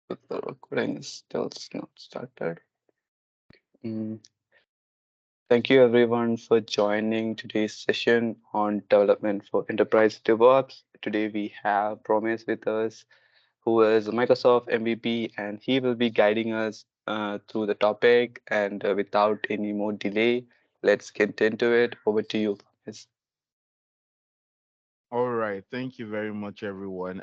But the recording is still not started. Mm, Thank you everyone for joining today's session on development for enterprise DevOps. Today we have Promise with us, who is a Microsoft MVP, and he will be guiding us through the topic. And without any more delay, let's get into it. Over to you, Promise. All right, thank you very much, everyone.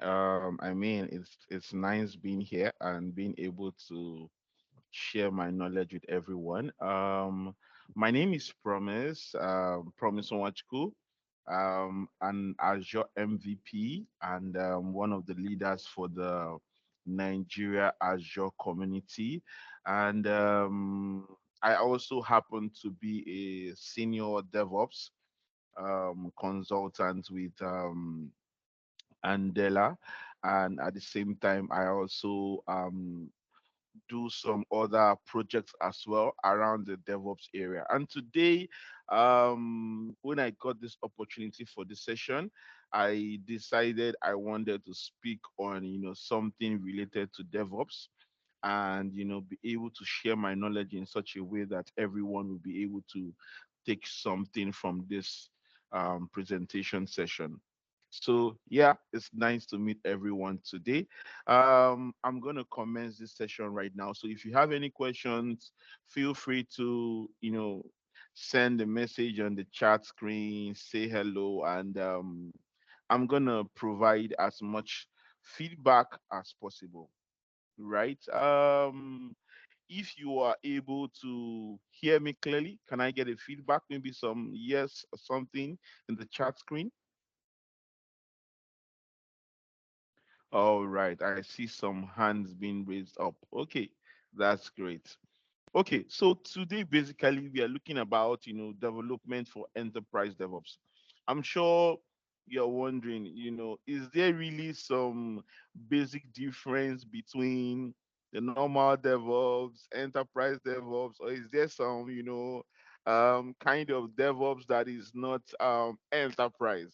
It's nice being here and being able to share my knowledge with everyone. My name is Promise, Promise Onwachukwu, an Azure MVP and one of the leaders for the Nigeria Azure community. And I also happen to be a senior DevOps consultant with Andela, and at the same time, I also do some other projects as well around the DevOps area. And today, when I got this opportunity for this session, I decided I wanted to speak on something related to DevOps and be able to share my knowledge in such a way that everyone will be able to take something from this presentation session. So yeah, it's nice to meet everyone today. I'm gonna commence this session right now. So if you have any questions, feel free to send a message on the chat screen, say hello, and I'm gonna provide as much feedback as possible. Right? If you are able to hear me clearly, can I get a feedback? Maybe some yes or something in the chat screen. All right, I see some hands being raised up. Okay, that's great. Okay, so today basically we are looking about development for enterprise DevOps. I'm sure you're wondering, is there really some basic difference between the normal DevOps, enterprise DevOps, or is there some, kind of DevOps that is not enterprise?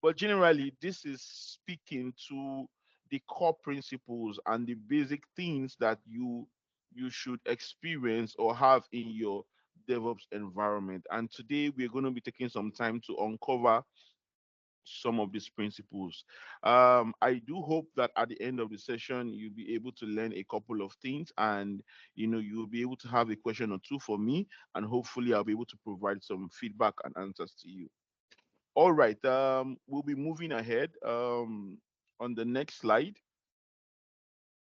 But generally, this is speaking to the core principles and the basic things that you should experience or have in your DevOps environment. And today we're going to be taking some time to uncover some of these principles. I do hope that at the end of the session you'll be able to learn a couple of things, and you'll be able to have a question or two for me, and hopefully I'll be able to provide some feedback and answers to you. All right, we'll be moving ahead. On the next slide,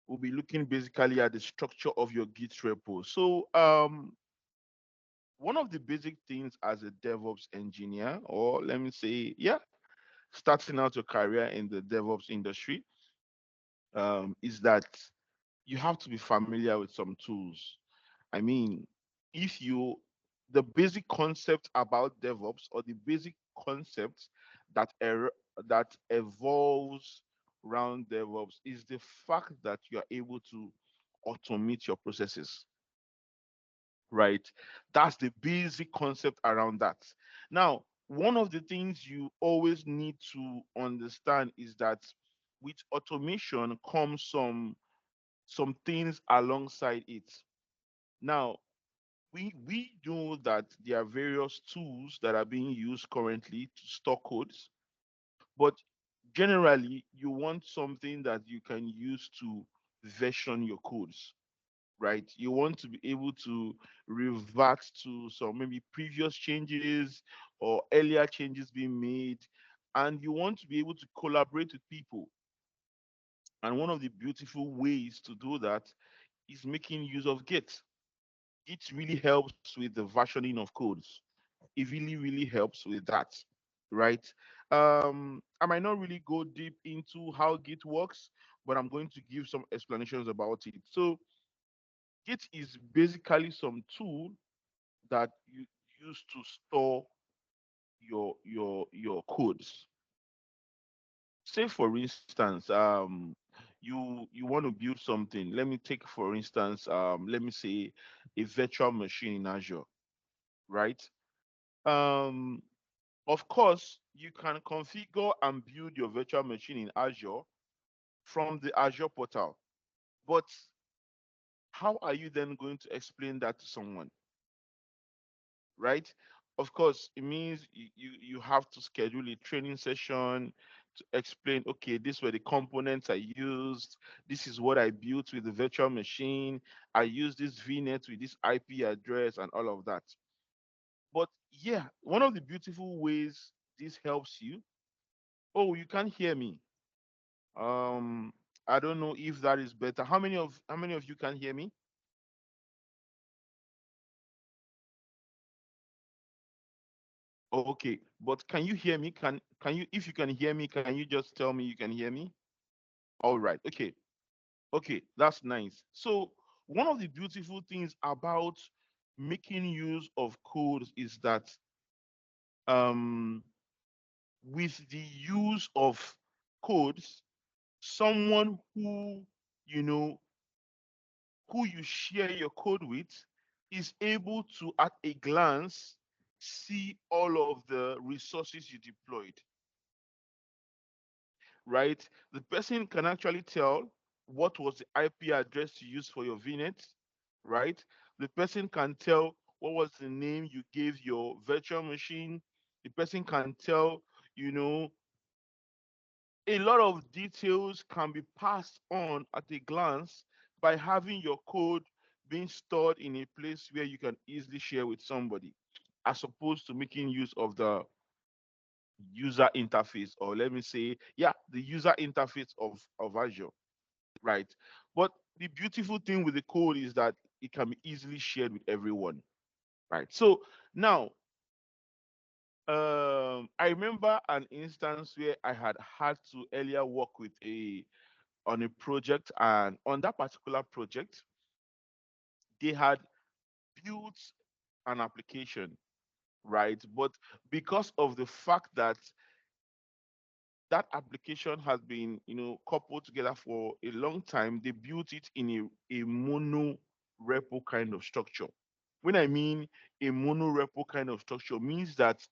we'll be looking basically at the structure of your Git repo. So, one of the basic things as a DevOps engineer, or let me say, yeah, starting out your career in the DevOps industry, is that you have to be familiar with some tools. I mean, if you, the basic concept about DevOps, or the basic concept that that evolves around DevOps, is the fact that you are able to automate your processes, right? That's the basic concept around that. Now, one of the things you always need to understand is that with automation comes some things alongside it. Now, we know that there are various tools that are being used currently to store codes, but generally you want something that you can use to version your codes, right? You want to be able to revert to some maybe previous changes or earlier changes being made, and you want to be able to collaborate with people. And one of the beautiful ways to do that is making use of Git. It really helps with the versioning of codes. It really helps with that, right? I might not really go deep into how Git works, but I'm going to give some explanations about it. So Git is basically some tool that you use to store your codes. Say for instance, you want to build something. Let me take for instance, let me say a virtual machine in Azure, right? Um, of course, you can configure and build your virtual machine in Azure from the Azure portal. But how are you then going to explain that to someone, right? Of course, it means you have to schedule a training session to explain, okay, these were the components I used. This is what I built with the virtual machine. I used this VNet with this IP address and all of that. But yeah, one of the beautiful ways this helps you. Oh, you can't hear me. Um, I don't know if that is better. How many of you can hear me? Okay, but can you hear me? Can you, if you can hear me, can you just tell me you can hear me? All right. Okay. Okay, that's nice. So one of the beautiful things about making use of codes is that um with the use of codes, someone you know who you share your code with is able to at a glance see all of the resources you deployed, right? The person can actually tell what was the IP address you used for your VNet, right? The person can tell what was the name you gave your virtual machine. The person can tell, you know, a lot of details can be passed on at a glance by having your code being stored in a place where you can easily share with somebody, as opposed to making use of the user interface, or let me say, yeah, the user interface of Azure, right? But the beautiful thing with the code is that it can be easily shared with everyone, right? So now, I remember an instance where I had to earlier work with a on a project, and on that particular project, they had built an application, right? But because of the fact that that application has been, coupled together for a long time, they built it in a mono repo kind of structure. When I mean a mono repo kind of structure, means that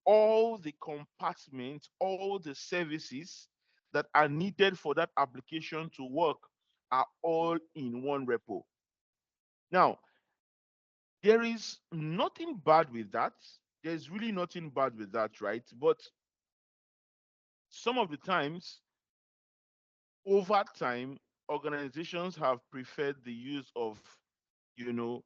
all the compartments, all the services that are needed for that application to work are all in one repo. Now, there is nothing bad with that. There's really nothing bad with that, right? But some of the times, over time, organizations have preferred the use of, you know,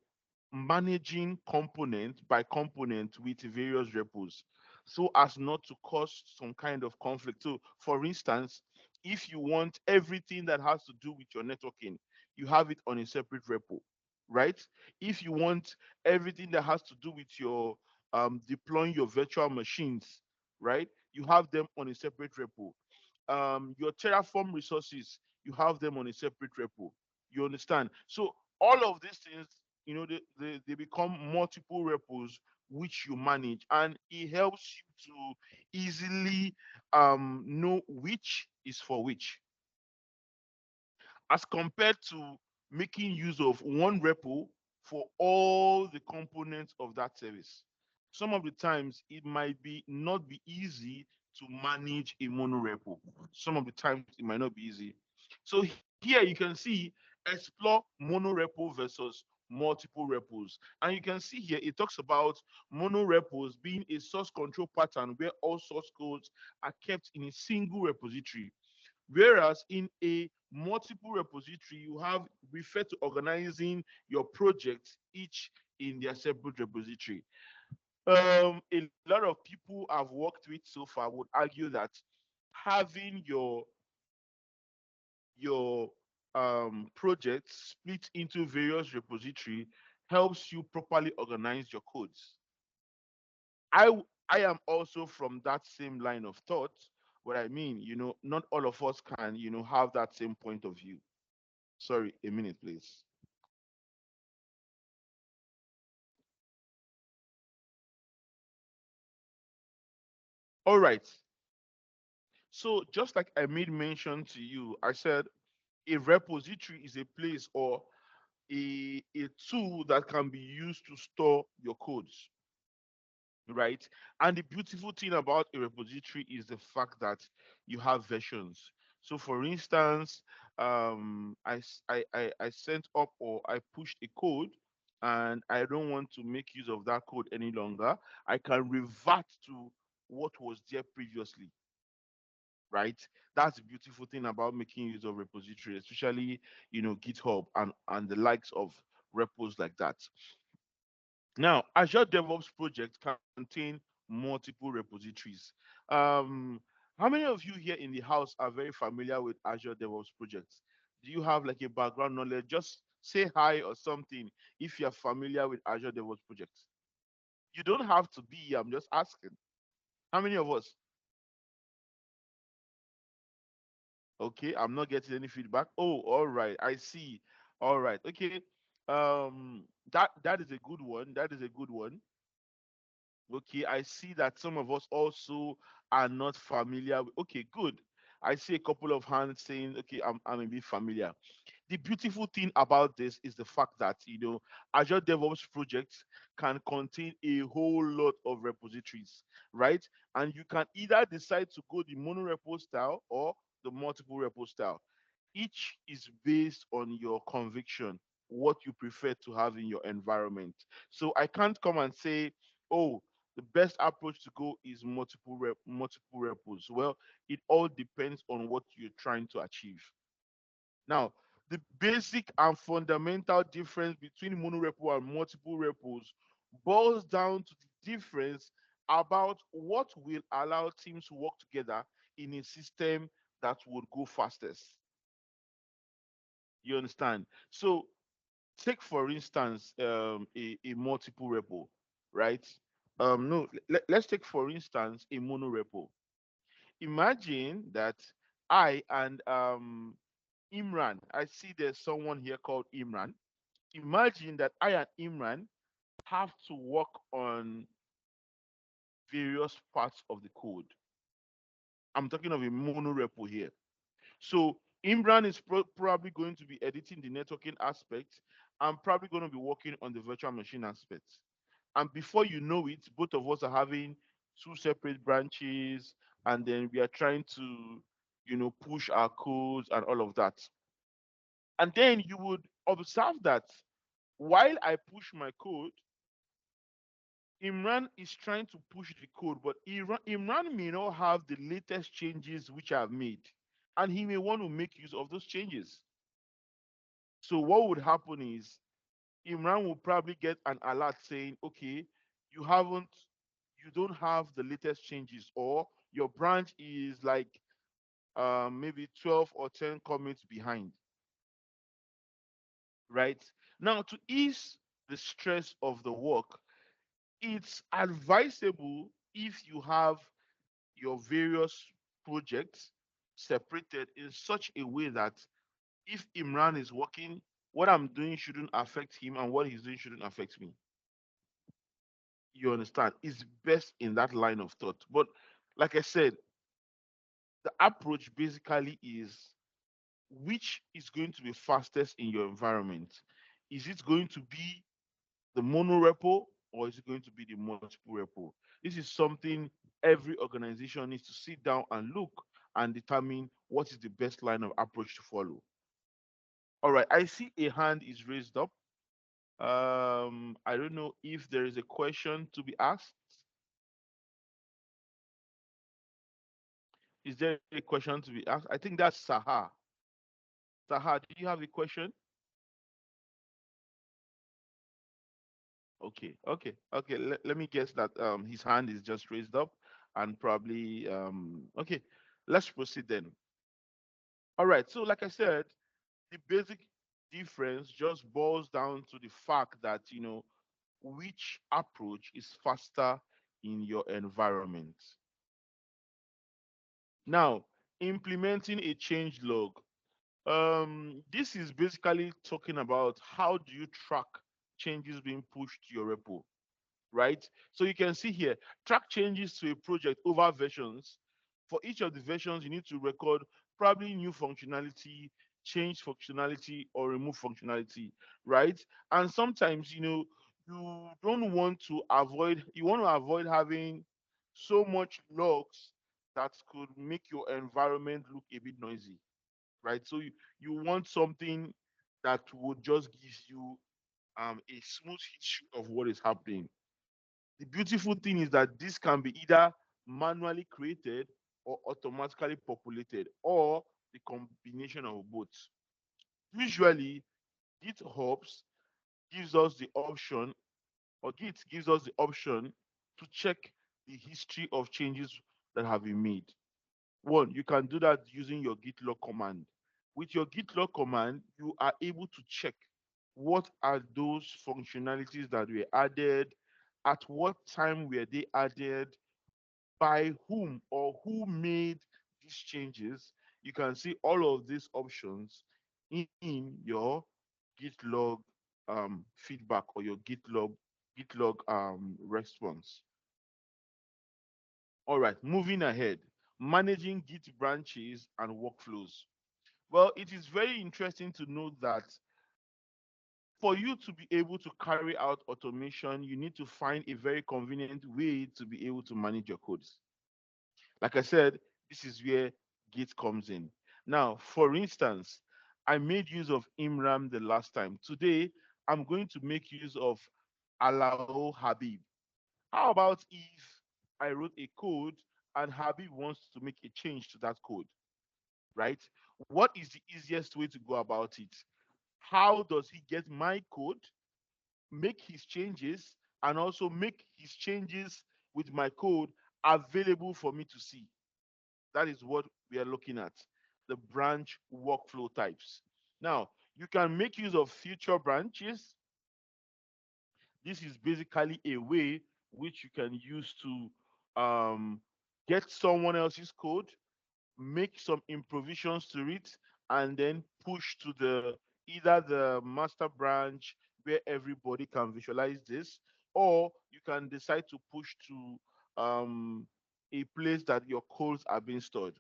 managing component by component with various repos so as not to cause some kind of conflict. So, for instance, if you want everything that has to do with your networking, you have it on a separate repo, right? If you want everything that has to do with your deploying your virtual machines, right? You have them on a separate repo. Your Terraform resources, you have them on a separate repo. You understand? So all of these things, they become multiple repos which you manage, and it helps you to easily know which is for which, as compared to making use of one repo for all the components of that service. Some of the times it might be not be easy to manage a mono repo. Some of the times it might not be easy. So here you can see explore mono repo versus multiple repos. And you can see here it talks about mono repos being a source control pattern where all source codes are kept in a single repository. Whereas in a multiple repository, you have refer to organizing your projects each in their separate repository. A lot of people I've worked with so far would argue that having your projects split into various repository helps you properly organize your codes. I am also from that same line of thought. What I mean, not all of us can, have that same point of view. Sorry, a minute, please. All right. So just like I made mention to you, I said a repository is a place or a tool that can be used to store your codes, right? And the beautiful thing about a repository is the fact that you have versions. So, for instance, I sent up or I pushed a code and I don't want to make use of that code any longer. I can revert to what was there previously, right? That's the beautiful thing about making use of repository, especially GitHub and the likes of repos like that. Now, Azure DevOps project contain multiple repositories. Um, how many of you here in the house are very familiar with Azure DevOps projects? Do you have like a background knowledge? Just say hi or something if you're familiar with Azure DevOps projects. You don't have to be. I'm just asking. How many of us? Okay, I'm not getting any feedback. Oh, all right. I see. All right. Okay. That is a good one. That is a good one. Okay, I see that some of us also are not familiar with. Okay, good. I see a couple of hands saying, okay, I'm a bit familiar. The beautiful thing about this is the fact that Azure DevOps projects can contain a whole lot of repositories, right? And you can either decide to go the mono repo style or the multiple repo style. Each is based on your conviction, what you prefer to have in your environment. So I can't come and say, oh, the best approach to go is multiple repos. Well, it all depends on what you're trying to achieve. Now, the basic and fundamental difference between monorepo and multiple repos boils down to the difference about what will allow teams to work together in a system that would go fastest. You understand? So, take for instance a multiple repo, right? No, let's take for instance a mono repo. Imagine that I and Imran, I see there's someone here called Imran. Imagine that I and Imran have to work on various parts of the code. I'm talking of a mono repo here. So Imran is probably going to be editing the networking aspect. I'm probably going to be working on the virtual machine aspect. And before you know it, both of us are having two separate branches, and then we are trying to, push our codes and all of that. And then you would observe that while I push my code, Imran is trying to push the code, but Imran may not have the latest changes which I've made, and he may want to make use of those changes. So what would happen is Imran will probably get an alert saying, okay, you haven't, you don't have the latest changes, or your branch is like maybe 12 or 10 comments behind, right? Now, to ease the stress of the work, it's advisable if you have your various projects separated in such a way that if Imran is working, what I'm doing shouldn't affect him and what he's doing shouldn't affect me. You understand? It's best in that line of thought. But like I said, the approach basically is which is going to be fastest in your environment. Is it going to be the mono repo or is it going to be the multiple repo? This is something every organization needs to sit down and look and determine what is the best line of approach to follow. All right, I see a hand is raised up. I don't know if there is a question to be asked. Is there a question to be asked? I think that's Saha. Saha, do you have a question? Okay. Let me guess that his hand is just raised up and probably okay. Let's proceed then. All right. So like I said, the basic difference just boils down to the fact that which approach is faster in your environment. Now, implementing a change log. This is basically talking about how do you track changes being pushed to your repo, right? So you can see here, track changes to a project over versions. For each of the versions, you need to record probably new functionality, change functionality, or remove functionality, right? And sometimes, you don't want to avoid, you want to avoid having so much logs that could make your environment look a bit noisy, right? So you want something that would just give you a smooth history of what is happening. The beautiful thing is that this can be either manually created or automatically populated, or the combination of both. Usually, GitHubs gives us the option, or Git gives us the option to check the history of changes that have been made. One, you can do that using your git log command. With your git log command, you are able to check what are those functionalities that were added, at what time were they added, by whom or who made these changes. You can see all of these options in your gitlog feedback, or your gitlog response. All right, moving ahead, managing Git branches and workflows. Well, it is very interesting to note that for you to be able to carry out automation, you need to find a very convenient way to be able to manage your codes. Like I said, this is where Git comes in. Now, for instance, I made use of Imram the last time. Today, I'm going to make use of Alao Habib. How about if I wrote a code and Habib wants to make a change to that code, right? What is the easiest way to go about it? How does he get my code, make his changes, and also make his changes with my code available for me to see? That is what we are looking at, the branch workflow types. Now, you can make use of future branches. This is basically a way which you can use to get someone else's code, make some improvisions to it, and then push to the either the master branch where everybody can visualize this, or you can decide to push to a place that your codes are being stored.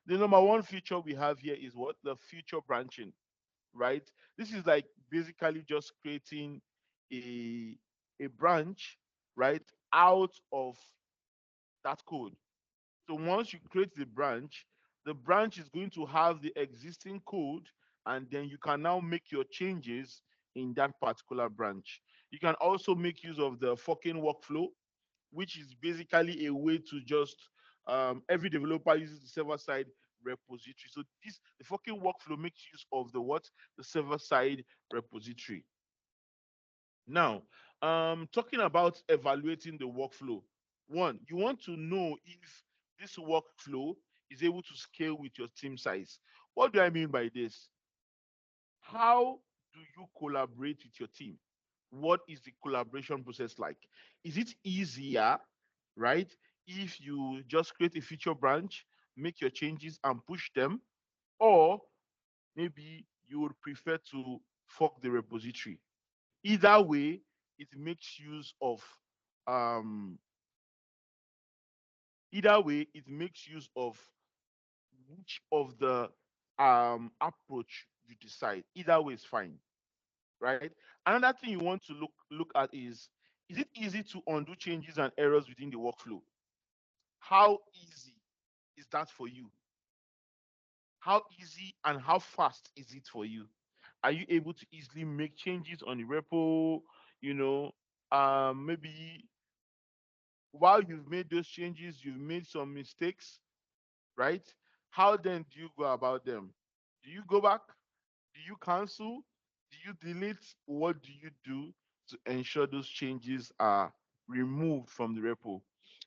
The number one feature we have here is what? The future branching, right? This is like basically just creating a branch, right, out of that code. So once you create the branch is going to have the existing code, and then you can now make your changes in that particular branch. You can also make use of the forking workflow, which is basically a way to just every developer uses the server side repository. So this the forking workflow makes use of the what? The server side repository. Now, talking about evaluating the workflow. One, you want to know if this workflow is able to scale with your team size. What do I mean by this? How do you collaborate with your team? What is the collaboration process like? Is it easier, right, if you just create a feature branch, make your changes and push them, or maybe you would prefer to fork the repository? Either way, it makes use of um either way it makes use of which of the approach you decide. Either way is fine, right? Another thing you want to look at is it easy to undo changes and errors within the workflow? How easy is that for you? How easy and how fast is it for you? Are you able to easily make changes on the repo? You know, maybe while you've made those changes, you've made some mistakes, right? How then do you go about them? Do you go back? Do you cancel? Do you delete? What do you do to ensure those changes are removed from the repo?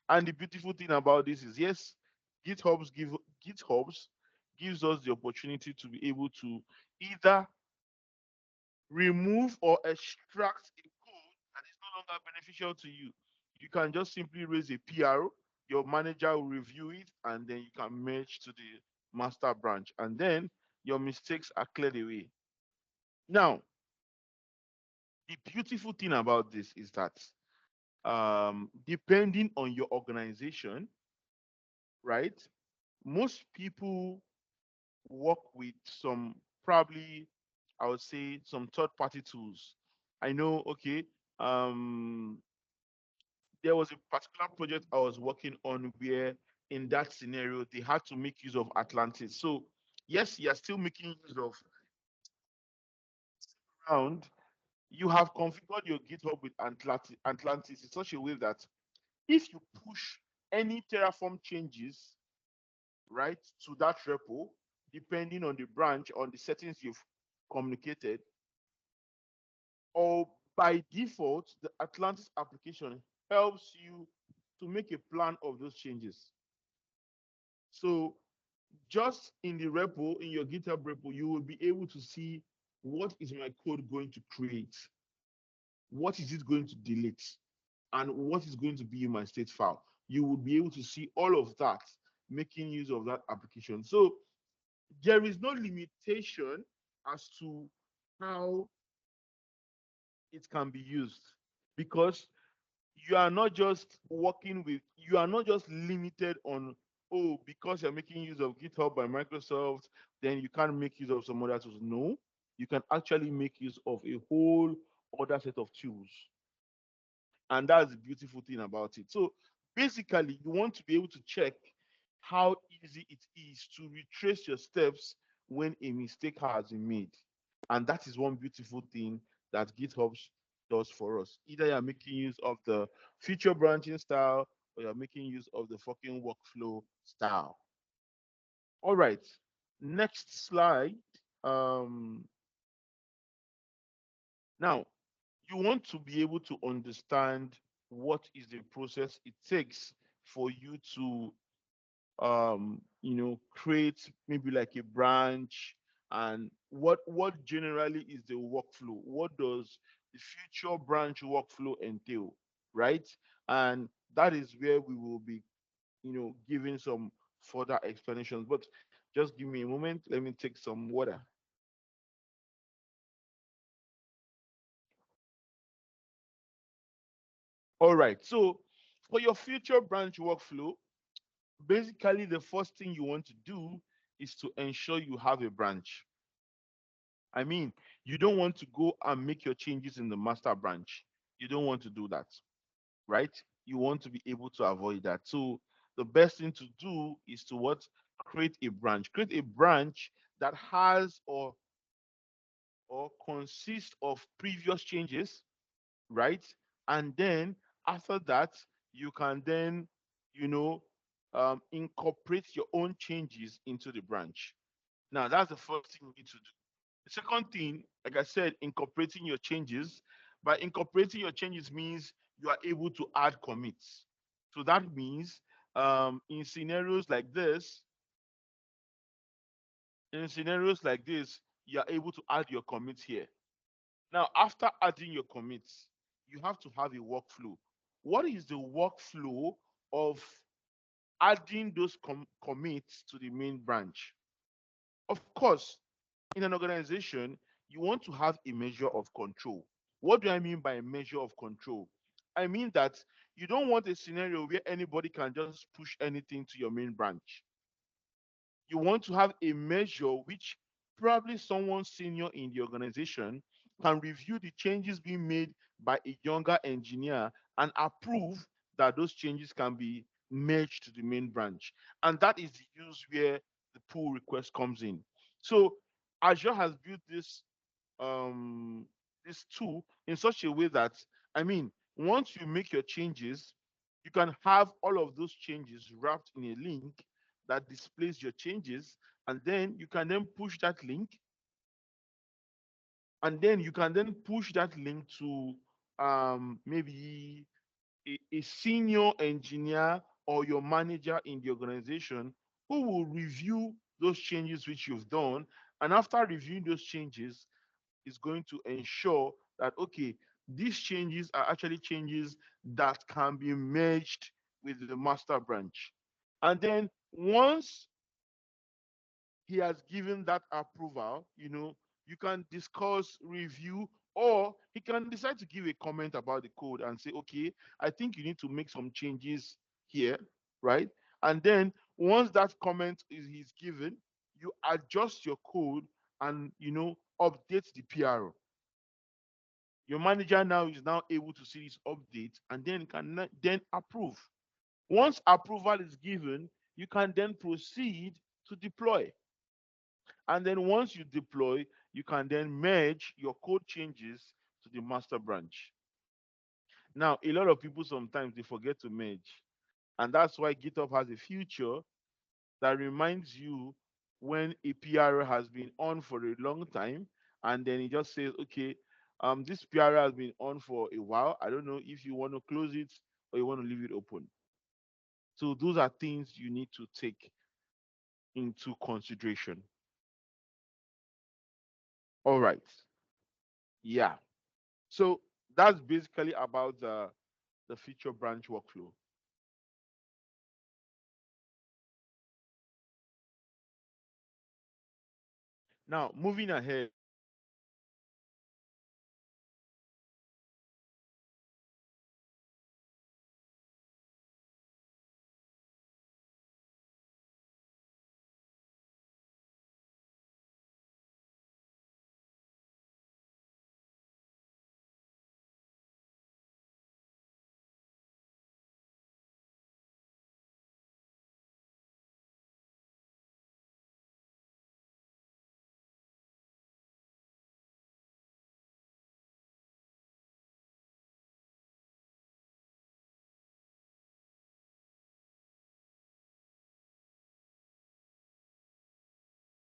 And the beautiful thing about this is, yes, GitHubs give GitHubs gives us the opportunity to be able to either remove or extract a code that is no longer beneficial to you. You can just simply raise a PR, your manager will review it, and then you can merge to the master branch, and then your mistakes are cleared away. Now, the beautiful thing about this is that depending on your organization, right, most people work with some, probably I would say, some third party tools. I know, okay, um there was a particular project I was working on where in that scenario, they had to make use of Atlantis. So yes, you are still making use of around. You have configured your GitHub with Atlantis in such a way that if you push any Terraform changes, right, to that repo, depending on the branch, on the settings you've communicated, or by default, the Atlantis application helps you to make a plan of those changes. So just in the repo, in your GitHub repo, you will be able to see what is my code going to create, what is it going to delete, and what is going to be in my state file. You will be able to see all of that, making use of that application. So there is no limitation as to how it can be used, because you are not just limited on, oh, because you're making use of GitHub by Microsoft, then you can't make use of some other tools. No, you can actually make use of a whole other set of tools. And that's the beautiful thing about it. So basically, you want to be able to check how easy it is to retrace your steps when a mistake has been made. And that is one beautiful thing that GitHub does for us. Either you're making use of the feature branching style or you're making use of the fucking workflow style. All right. Next slide. Um, Now, you want to be able to understand what is the process it takes for you to create maybe like a branch, and what generally is the workflow, what does the future branch workflow entail, right? And that is where we will be giving some further explanations. But just give me a moment, let me take some water. All right, so for your future branch workflow, basically the first thing you want to do is to ensure you have a branch. I mean, you don't want to go and make your changes in the master branch. You don't want to do that, right? You want to be able to avoid that. So the best thing to do is to what? Create a branch. Create a branch that has or consists of previous changes, right? And then after that, you can then, you know, incorporate your own changes into the branch. Now, that's the first thing you need to do. The second thing, like I said, incorporating your changes. By incorporating your changes means you are able to add commits. So that means in scenarios like this, you are able to add your commits here. Now, after adding your commits, you have to have a workflow. What is the workflow of adding those commits to the main branch? Of course, in an organization, you want to have a measure of control. What do I mean by a measure of control? I mean that you don't want a scenario where anybody can just push anything to your main branch. You want to have a measure which probably someone senior in the organization can review the changes being made by a younger engineer and approve that those changes can be merged to the main branch. And that is the use where the pull request comes in. So Azure has built um this tool in such a way that, I mean, once you make your changes, you can have all of those changes wrapped in a link that displays your changes, and then you can then push that link, and then you can then push that link to maybe a senior engineer or your manager in the organization, who will review those changes which you've done. And after reviewing those changes, is going to ensure that, okay, these changes are actually changes that can be merged with the master branch. And then once he has given that approval, you can discuss, review, or he can decide to give a comment about the code and say, okay, I think you need to make some changes here, right? And then once that comment is given, you adjust your code and update the PRO. Your manager now is now able to see this update and then can then approve. Once approval is given, you can then proceed to deploy. And then once you deploy, you can then merge your code changes to the master branch. Now, a lot of people sometimes they forget to merge. And that's why GitHub has a feature that reminds you when a PRO has been on for a long time, and then it just says, okay, this PRO has been on for a while. I don't know if you want to close it or you want to leave it open. So those are things you need to take into consideration. All right. Yeah. So that's basically about the feature branch workflow. Now, moving ahead,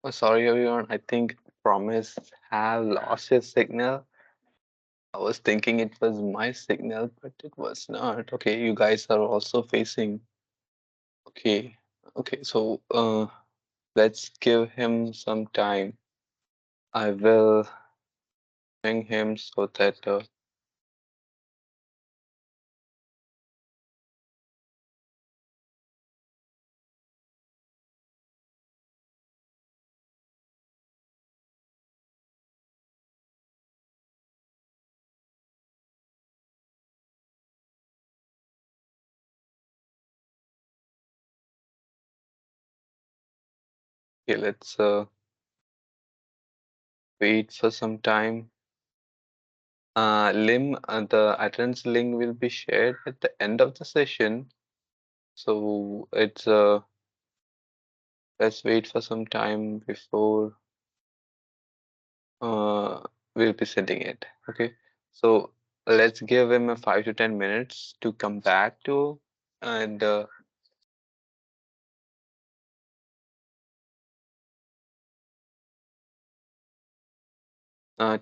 Oh, sorry everyone, I think Promise have lost his signal. I was thinking it was my signal, but it was not. Okay, you guys are also facing. Okay, okay, so let's give him some time. I will bring him so that okay, let's wait for some time. The attendance link will be shared at the end of the session. So it's let's wait for some time before uh we'll be sending it. Okay. So let's give him a 5 to 10 minutes to come back to, and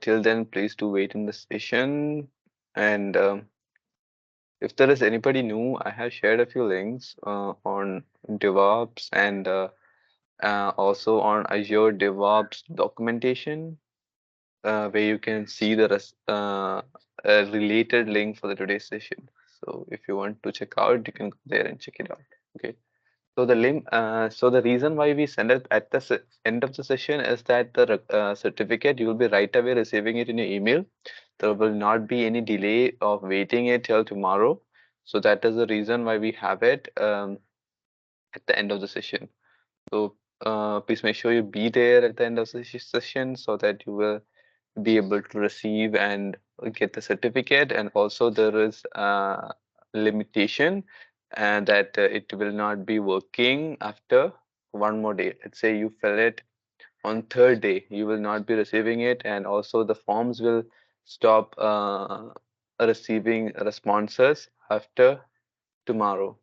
till then please do wait in the session. And if there is anybody new, I have shared a few links on DevOps and also on Azure DevOps documentation, where you can see a related link for the today's session. So if you want to check out, you can go there and check it out. Okay. So the reason why we send it at the end of the session is that the certificate you will be right away receiving it in your email. There will not be any delay of waiting it till tomorrow. So that is the reason why we have it at the end of the session. So please make sure you be there at the end of the session so that you will be able to receive and get the certificate. And also there is a limitation and that it will not be working after one more day. Let's say you fill it on third day, you will not be receiving it, and also the forms will stop receiving responses after tomorrow.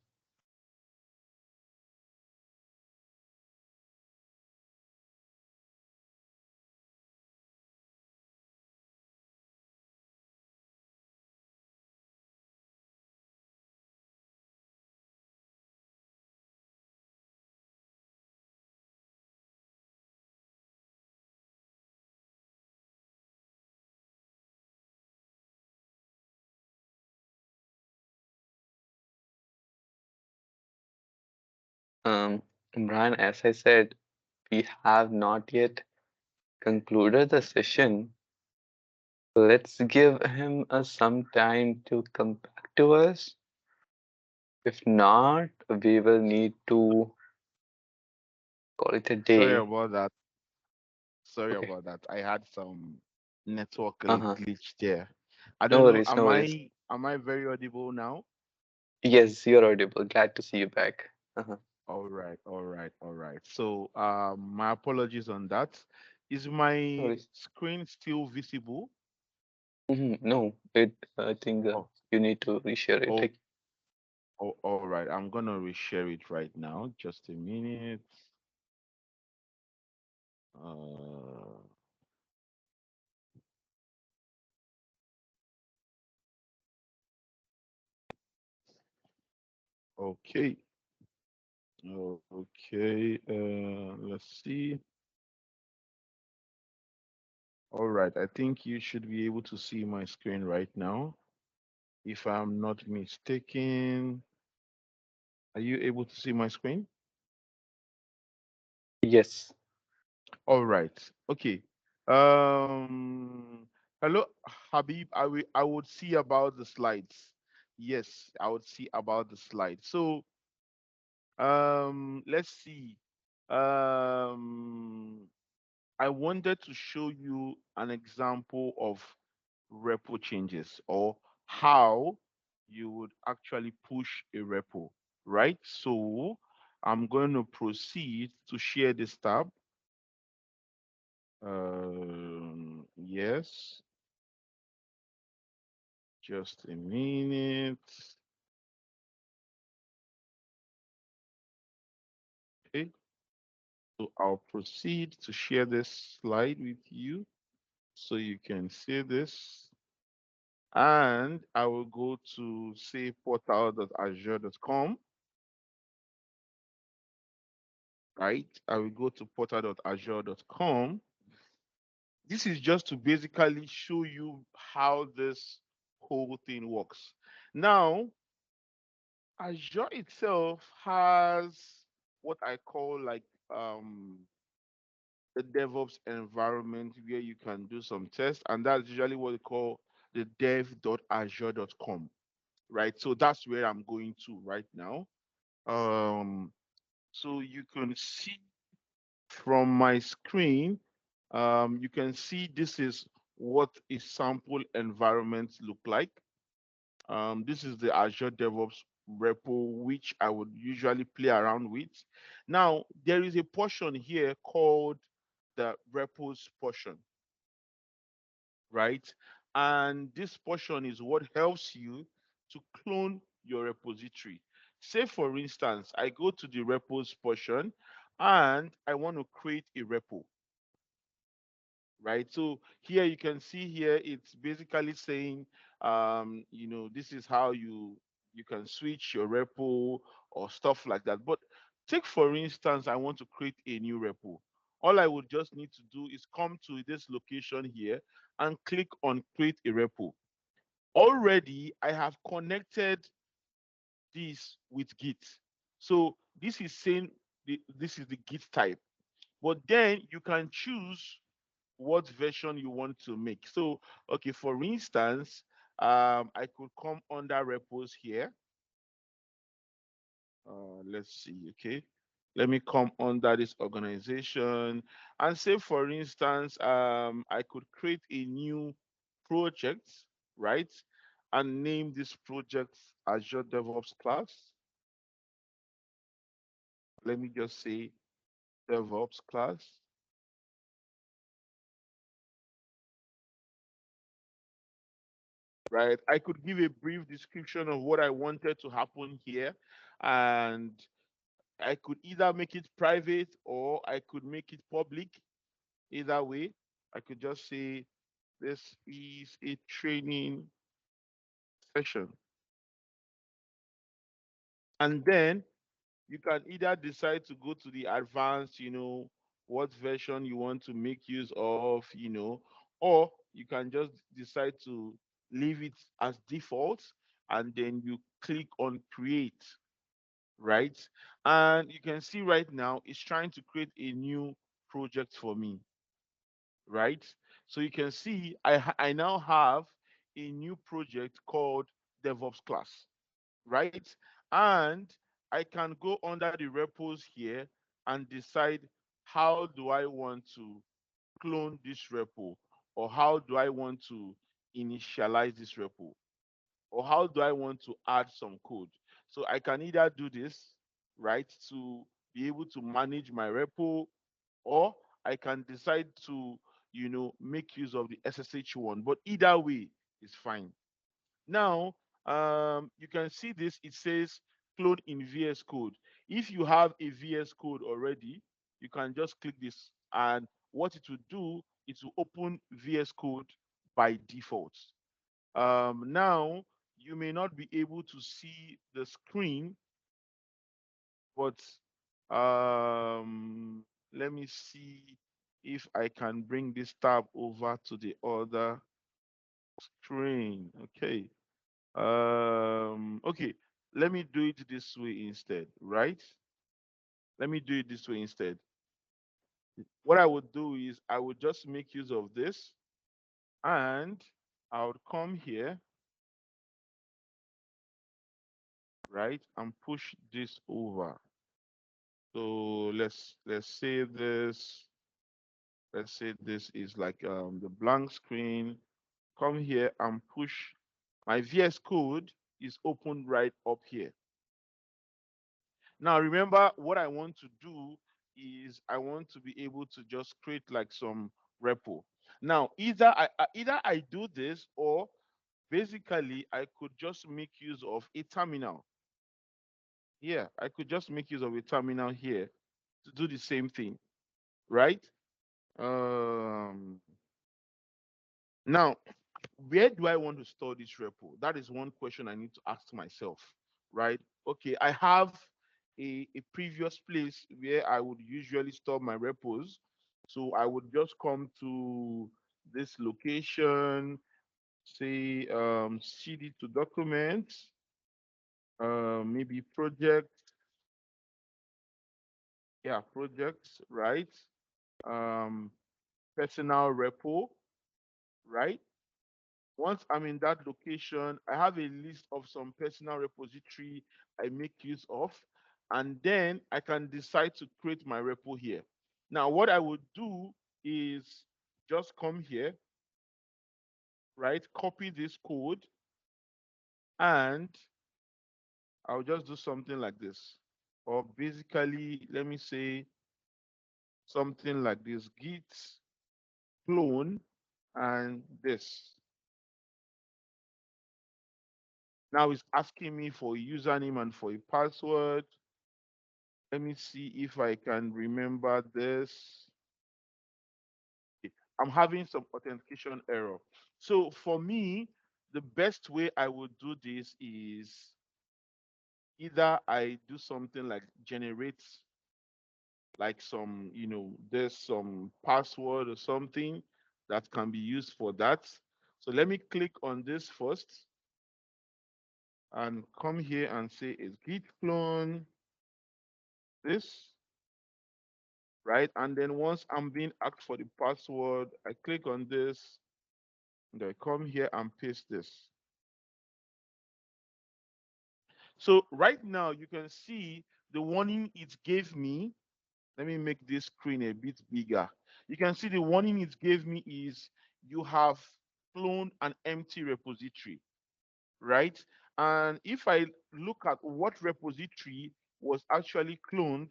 Um, Brian, as I said, we have not yet concluded the session. Let's give him some time to come back to us. If not, we will need to call it a sorry day. about that. Sorry Okay. about that. I had some network Uh-huh. glitch there. I No don't know. worries, no Am worries. I very audible now? Yes, you're audible. Glad to see you back. Uh-huh. All right, all right, all right. So, my apologies on that. Is No my worries. screen still visible? No, I think Oh, you need to reshare it. oh, oh, all right. I'm gonna reshare it right now. Just a minute. Uh, okay. Okay. Let's see. All right. I think you should be able to see my screen right now. If I'm not mistaken, are you able to see my screen? Yes. All right. Okay. Um, Hello, Habib. I would see about the slides. Yes, I would see about the slides. So, let's see. Um, I wanted to show you an example of repo changes or how you would actually push a repo, right? So I'm going to proceed to share this tab. Yes, just a minute. Okay, so I'll proceed to share this slide with you so you can see this. And I will go to say portal.azure.com, right? I will go to portal.azure.com. This is just to basically show you how this whole thing works. Now, Azure itself has what I call like the DevOps environment where you can do some tests, and that's usually what we call the dev.azure.com, right? So that's where I'm going to right now. Um, so you can see from my screen, you can see this is what a sample environment look like. This is the Azure DevOps repo, which I would usually play around with. Now, there is a portion here called the repos portion, right? And this portion is what helps you to clone your repository. Say, for instance, I go to the repos portion and I want to create a repo, right? So here you can see here it's basically saying, this is how you can switch your repo or stuff like that. But take for instance, I want to create a new repo. All I would just need to do is come to this location here and click on create a repo. Already, I have connected this with Git. So this is saying this is the Git type. But then you can choose what version you want to make. So, okay, for instance, I could come under repos here. Let's see, okay. Let me come under this organization and say, for instance, I could create a new project, right? And name this project Azure DevOps class. Let me just say DevOps class, right? I could give a brief description of what I wanted to happen here, and I could either make it private or I could make it public. Either way, I could just say this is a training session. And then you can either decide to go to the advanced, what version you want to make use of, or you can just decide to leave it as default and then you click on create, right? And you can see right now it's trying to create a new project for me, right? So you can see I now have a new project called DevOps class, right? And I can go under the repos here and decide how do I want to clone this repo, or how do I want to initialize this repo, or how do I want to add some code. So I can either do this, right, to be able to manage my repo, or I can decide to, make use of the SSH one. But either way is fine. Now, you can see this. It says clone in VS Code. If you have a VS Code already, you can just click this, and what it will do, it will open VS Code by default. Now, you may not be able to see the screen, but let me see if I can bring this tab over to the other screen. Okay, let me do it this way instead, right? Let me do it this way instead. What I would do is I would just make use of this, and I would come here, right, and push this over. So let's say this, let's say this is like the blank screen. Come here and push. My VS Code is open right up here. Now, remember, what I want to do is I want to be able to just create like some repo. Now, either I do this, or basically I could just make use of a terminal. Yeah, I could just make use of a terminal here to do the same thing, right? Um, Now, where do I want to store this repo? That is one question I need to ask myself, right? Okay, I have a previous place where I would usually store my repos. So I would just come to this location, say cd to documents, maybe project, yeah, projects, right? Um, Personal repo, right? Once I'm in that location, I have a list of some personal repository I make use of, and then I can decide to create my repo here. Now, what I would do is just come here, right? Copy this code, and I'll just do something like this. Or basically, let me say something like this: git clone and this. Now it's asking me for a username and for a password. Let me see if I can remember this. Okay, I'm having some authentication error. So for me, the best way I would do this is either I do something like generate like some, there's some password or something that can be used for that. So let me click on this first and come here and say is git clone this, right? And then once I'm being asked for the password, I click on this and I come here and paste this. So right now you can see the warning it gave me. Let me make this screen a bit bigger. You can see the warning it gave me is you have cloned an empty repository, right? And if I look at what repository was actually cloned,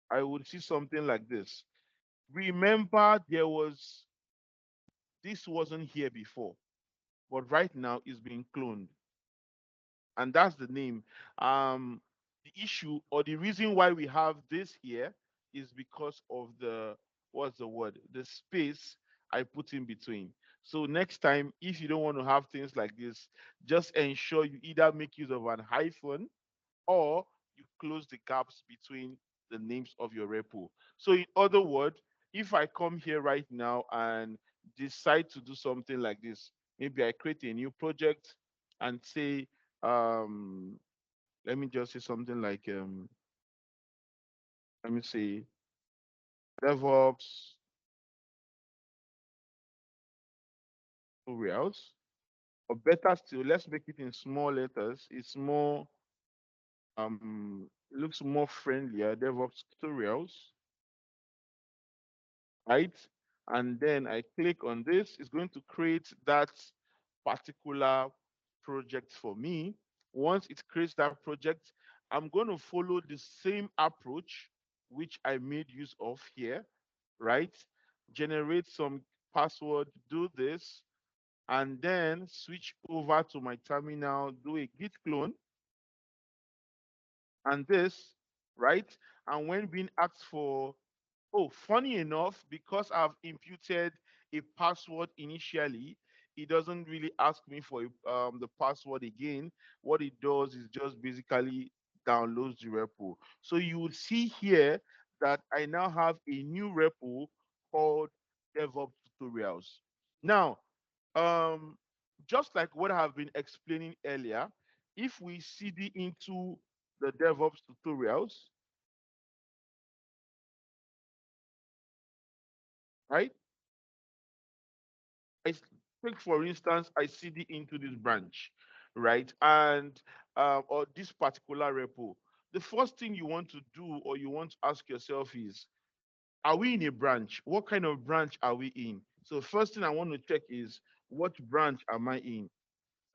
I would see something like this. Remember, this wasn't here before, but right now it's being cloned, and that's the name. The issue or the reason why we have this here is because of the, what's the word, the space I put in between. So next time, if you don't want to have things like this, just ensure you either make use of an hyphen, or you close the gaps between the names of your repo. So in other words, if I come here right now and decide to do something like this, maybe I create a new project and say, um, let me just say something like, let me say DevOps tutorials, or better still, let's make it in small letters. It's more, it looks more friendlier, DevOps tutorials, right? And then I click on this, it's going to create that particular project for me. Once it creates that project, I'm going to follow the same approach which I made use of here, right? Generate some password, do this, and then switch over to my terminal, do a git clone, and this, right? And when being asked for, oh, funny enough, because I've imputed a password initially, it doesn't really ask me for the password again. What it does is just basically downloads the repo. So you will see here that I now have a new repo called DevOps tutorials. Now, um, just like what I have been explaining earlier, if we cd into the DevOps tutorials, right? I take for instance, I cd into this branch, right? And or this particular repo. The first thing you want to do or you want to ask yourself is, are we in a branch? What kind of branch are we in? So first thing I want to check is, what branch am I in?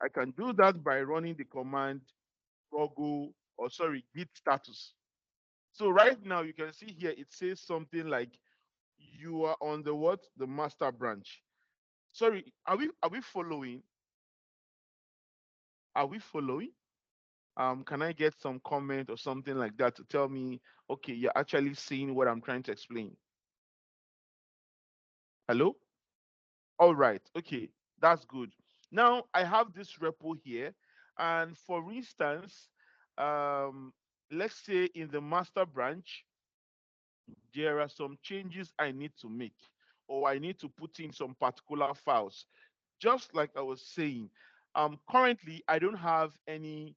I can do that by running the command Google, or sorry, git status. So right now you can see here it says something like you are on the what? The master branch. Sorry, are we following? Are we following? Can I get some comment or something like that to tell me, okay, you're actually seeing what I'm trying to explain? Hello? All right, okay, that's good. Now I have this repo here, and for instance, um, let's say in the master branch, there are some changes I need to make, or I need to put in some particular files. Just like I was saying, currently I don't have any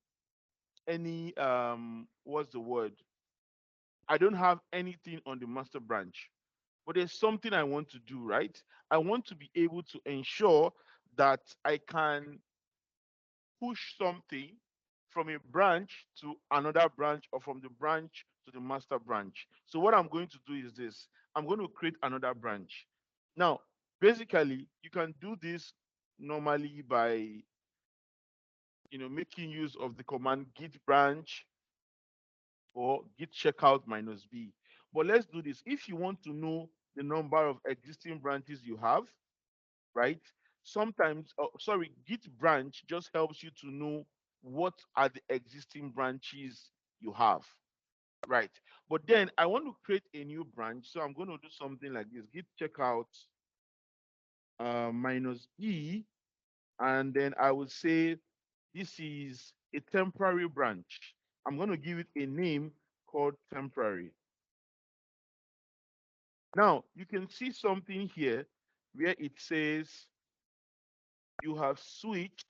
what's the word? I don't have anything on the master branch. But there's something I want to do, right? I want to be able to ensure that I can push something from a branch to another branch, or from the branch to the master branch. So what I'm going to do is this. I'm going to create another branch. Now, basically, you can do this normally by making use of the command git branch or git checkout minus b. But let's do this. If you want to know the number of existing branches you have, right? Sometimes, sorry, git branch just helps you to know what are the existing branches you have, right? But then I want to create a new branch, so I'm going to do something like this: git checkout minus e, and then I will say this is a temporary branch. I'm going to give it a name called temporary. Now you can see something here where it says you have switched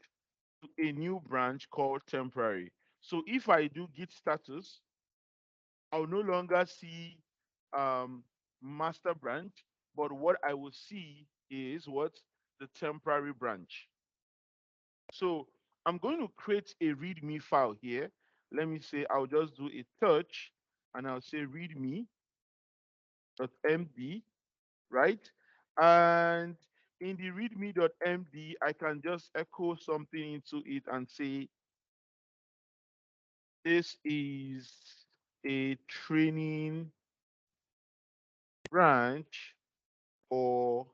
to a new branch called temporary. So if I do git status, I'll no longer see um, master branch, but what I will see is what? The temporary branch. So I'm going to create a readme file here. Let me say I'll just do a touch and I'll say readme.md, right? And in the readme.md, I can just echo something into it and say this is a training branch or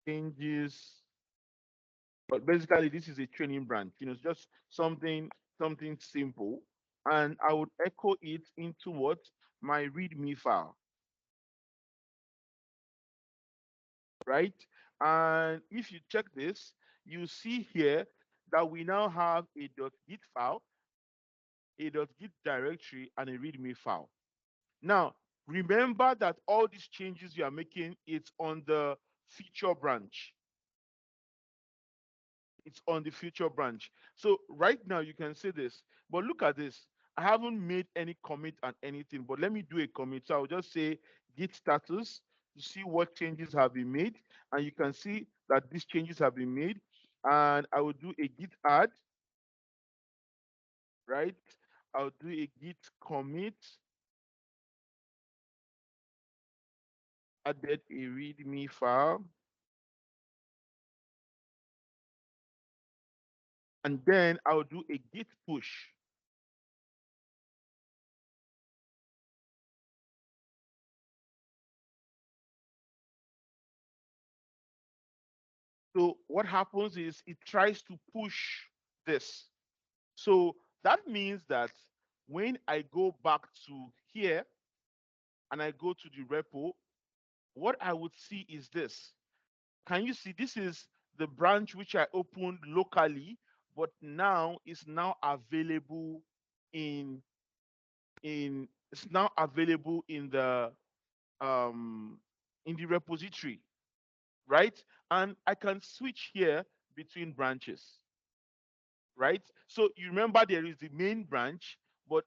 changes, but basically this is a training branch. It's just something simple, and I would echo it into what? My README file, right? And if you check this, you see here that we now have a .git file, a .git directory, and a README file. Now, remember that all these changes you are making, it's on the feature branch. It's on the feature branch. So right now you can say this, but look at this. I haven't made any commit and anything, but let me do a commit. So I'll just say git status to see what changes have been made. And you can see that these changes have been made. And I will do a git add, right? I'll do a git commit, added a readme file. and then I'll do a git push. So what happens is it tries to push this. So that means that when I go back to here and I go to the repo, what I would see is this. Can you see this is the branch which I opened locally, but now is now available in it's now available um in the repository, right? And I can switch here between branches, right? So you remember there is the main branch, but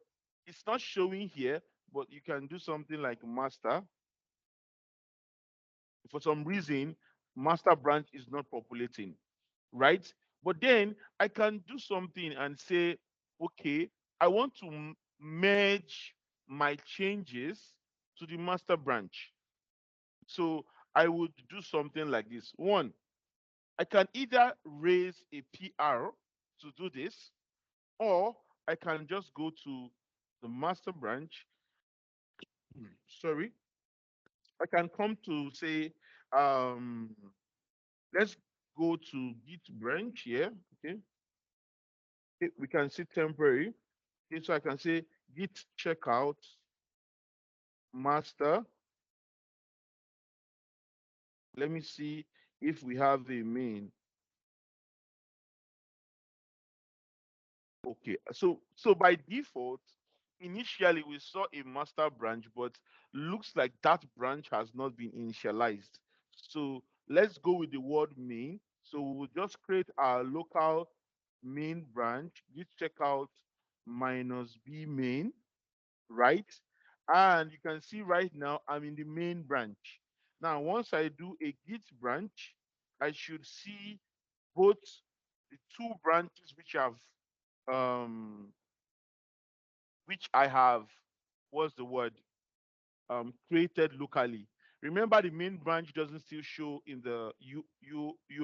it's not showing here, but you can do something like master. For some reason, master branch is not populating, right? But then I can do something and say, okay, I want to merge my changes to the master branch. So I would do something like this. One, I can either raise a PR to do this, or I can just go to the master branch. Sorry, I can come to say, um, let's go to Git branch here. Okay, we can see temporary. Okay, so I can say Git checkout master. Let me see if we have a main. Okay, so by default, initially we saw a master branch, but looks like that branch has not been initialized. So let's go with the word main. So we will just create our local main branch, git checkout minus b main, right? And you can see right now I'm in the main branch. Now, once I do a git branch, I should see both the two branches um which I have, what's the word, created locally. Remember, the main branch doesn't still show in the you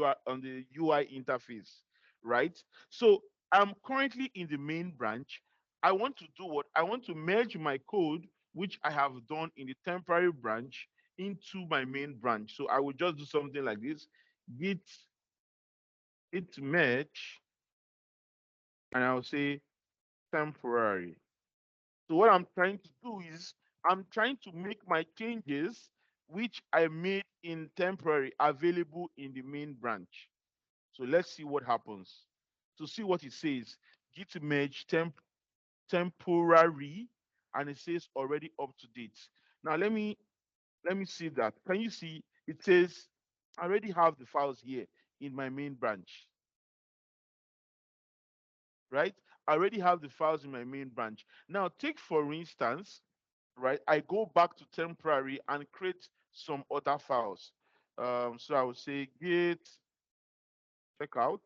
are on the UI interface, right? So I'm currently in the main branch. I want to do what? I want to merge my code, which I have done in the temporary branch, into my main branch. So I will just do something like this: git merge, and I'll say temporary. So what I'm trying to do is I'm trying to make my changes which I made in temporary available in the main branch. So let's see what happens. To see what it says, git merge temporary, and it says already up to date. Now let me see that. Can you see it says I already have the files here in my main branch, right? I already have the files in my main branch. Now take for instance, right? I go back to temporary and create some other files. So I would say git checkout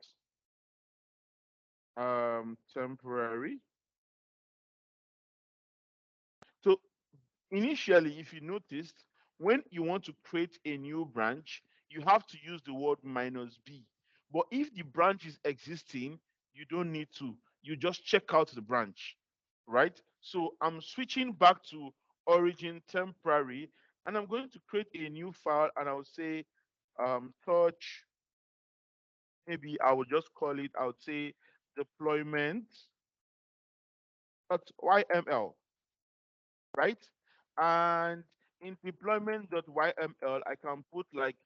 temporary. So initially, if you noticed, when you want to create a new branch, you have to use the word minus B. But if the branch is existing, you don't need to. You just check out the branch, right? So I'm switching back to origin temporary, and I'm going to create a new file, and I'll say touch. Maybe I will just call it. I would say deployment.yml, right? And in deployment.yml, I can put like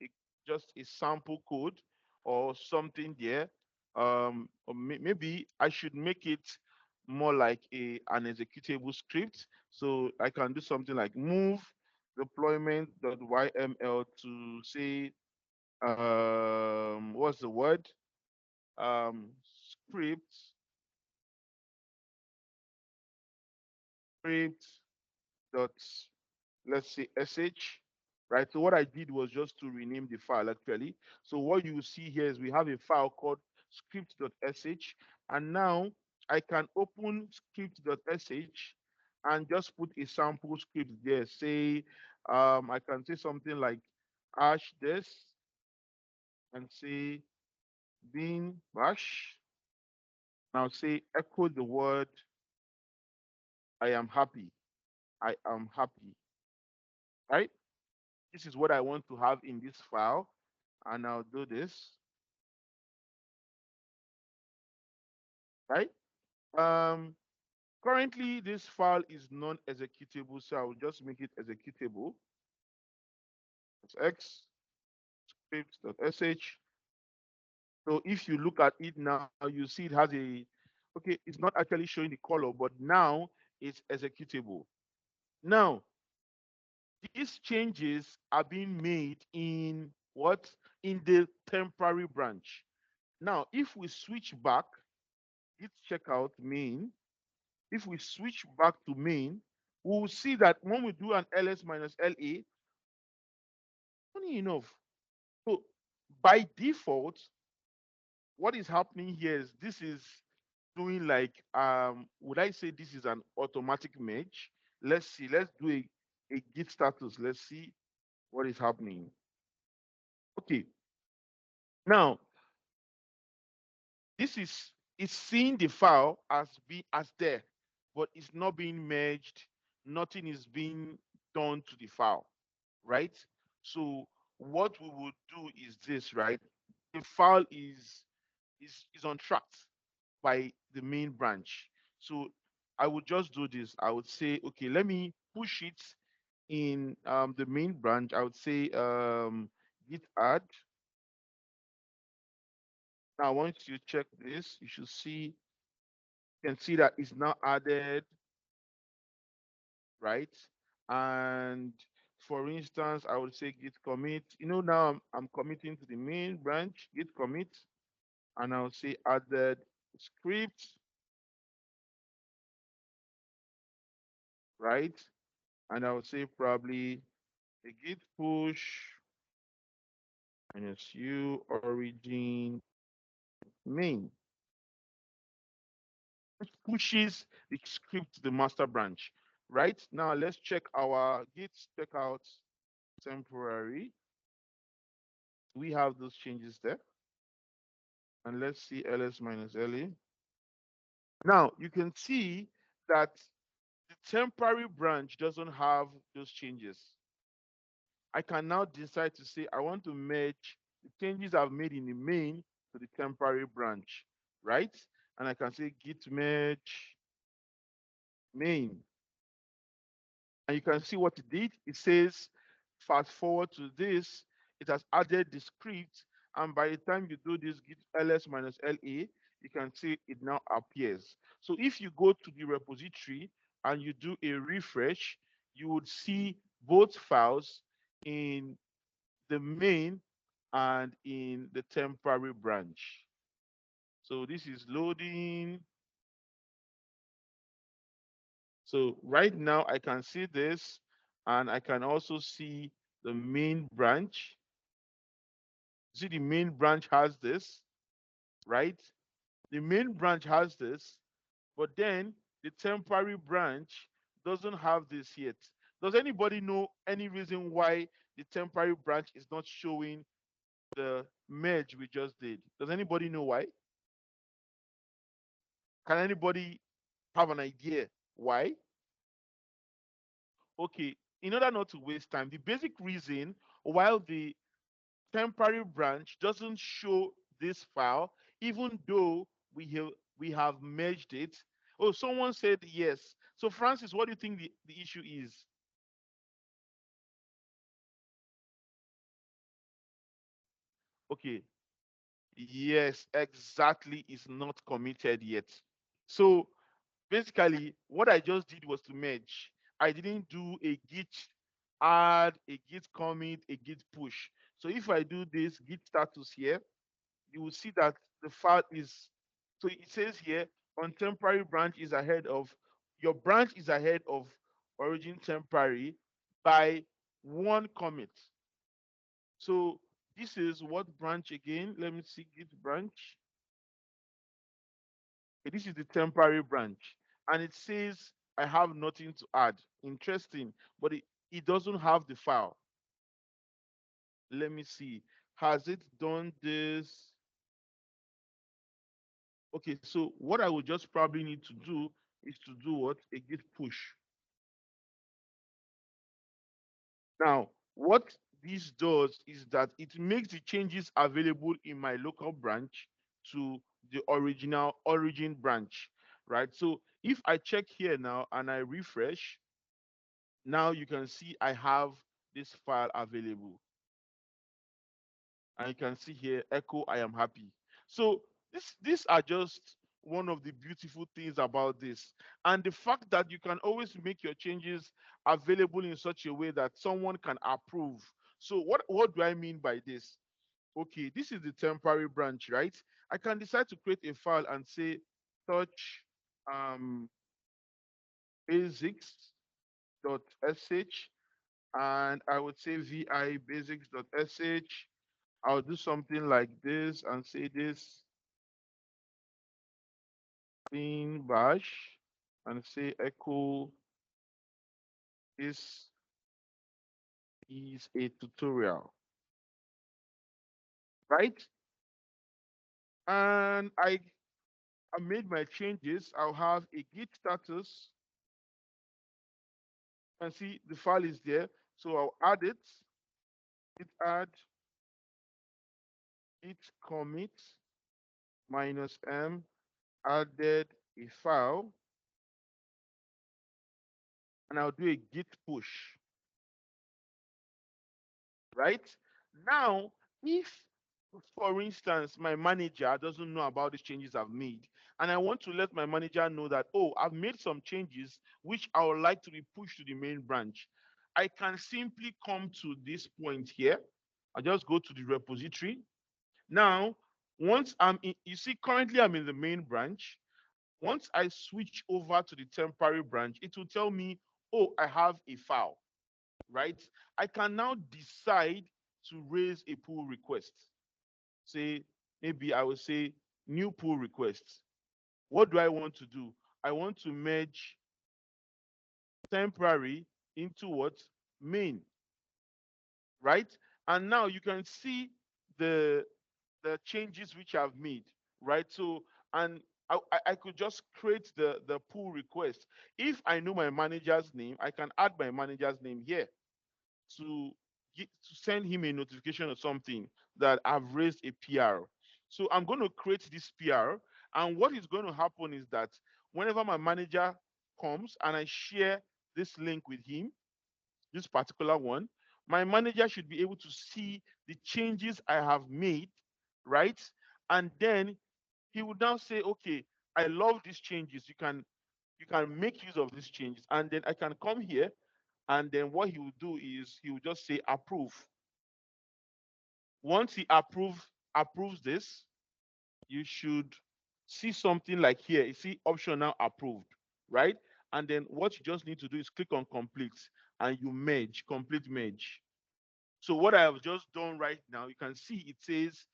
just a sample code or something there. Or maybe I should make it more like an executable script. So I can do something like move deployment.yml to say, what's the word? Script, script dot, let's say sh, right? So what I did was just to rename the file actually. So what you see here is we have a file called script.sh, and now I can open script.sh and just put a sample script there. Say, I can say something like hash this and say bin bash, Now say echo the word I am happy. I am happy. Right? This is what I want to have in this file. And I'll do this. Right? Um, Currently, this file is non-executable, so I will just make it executable. It's x script.sh. So if you look at it now, you see it has a, okay, it's not actually showing the color, but now it's executable. Now, these changes are being made in what? In the temporary branch. Now, if we switch back, git checkout main, if we switch back to main, we will see that when we do an ls minus la, funny enough, so by default, what is happening here is this is doing like, would I say this is an automatic merge? Let's see, let's do a git status. Let's see what is happening. Okay, now this is seeing the file as there, but it's not being merged. Nothing is being done to the file, right? So what we will do is this, right? The file is on track by the main branch. So I would just do this. I would say, okay, let me push it in the main branch. I would say git add. Now once you check this, you should see, you can see that it's now added, right? And for instance, I would say git commit. Now I'm committing to the main branch, git commit, and I'll say added script, right? And I would say probably a git push minus u origin main. It pushes the script to the master branch, right? Now let's check our git checkout temporary. We have those changes there. And let's see ls minus la. Now you can see that the temporary branch doesn't have those changes. I can now decide to say I want to merge the changes I've made in the main to the temporary branch, right? And I can say git merge main. And you can see what it did. It says, fast forward to this, it has added the script. And by the time you do this git ls minus la, you can see it now appears. So if you go to the repository and you do a refresh, you would see both files in the main and in the temporary branch. So this is loading. So right now I can see this, and I can also see the main branch. See, the main branch has this, right? The main branch has this, but then the temporary branch doesn't have this yet. Does anybody know any reason why the temporary branch is not showing the merge we just did? Does anybody know why? Can anybody have an idea why? Okay, in order not to waste time, the basic reason why the temporary branch doesn't show this file, even though we have merged it. Oh, someone said yes. So Francis, what do you think the issue is? Okay, yes, exactly, is not committed yet. So basically, what I just did was to merge. I didn't do a git add, a git commit, a git push. So if I do this git status here, you will see that the file is, so it says here on temporary branch is ahead of, your branch is ahead of origin temporary by one commit. So this is what branch again? Let me see git branch. Okay, this is the temporary branch, and it says I have nothing to add. Interesting, but it doesn't have the file. Let me see. Has it done this? Okay, so what I would just probably need to do is to do what? A git push. Now, what this does is that it makes the changes available in my local branch to the original origin branch, right? So if I check here now and I refresh, now you can see I have this file available. And you can see here, echo, I am happy. So these are just one of the beautiful things about this. And the fact that you can always make your changes available in such a way that someone can approve. So what do I mean by this? Okay, this is the temporary branch, right? I can decide to create a file and say touch um, basics.sh, and I would say vi basics.sh. I'll do something like this and say this in bash and say echo, this is a tutorial, right? And I made my changes. I'll have a git status and see the file is there. So I'll add it, git add, git commit minus m, added a file, and I'll do a git push, right? Now, if, for instance, my manager doesn't know about these changes I've made, and I want to let my manager know that, oh, I've made some changes which I would like to be pushed to the main branch, I can simply come to this point here. I just go to the repository. Now, once I'm in, you see, currently I'm in the main branch. Once I switch over to the temporary branch, it will tell me, oh, I have a file, right? I can now decide to raise a pull request. Say, maybe I will say new pull request. What do I want to do? I want to merge temporary into what? Main, right? And now you can see the changes which I've made, right? So, and I could just create the pull request. If I know my manager's name, I can add my manager's name here to to send him a notification or something that I've raised a PR. So I'm going to create this PR, and what is going to happen is that whenever my manager comes and I share this link with him, this particular one, my manager should be able to see the changes I have made, right? And then he would now say, okay, I love these changes. You can make use of these changes. And then I can come here, and then what he will do is he will just say approve. Once he approves this, you should see something like here. You see option now approved, right? And then what you just need to do is click on complete and you merge, complete merge. So what I have just done right now, you can see it says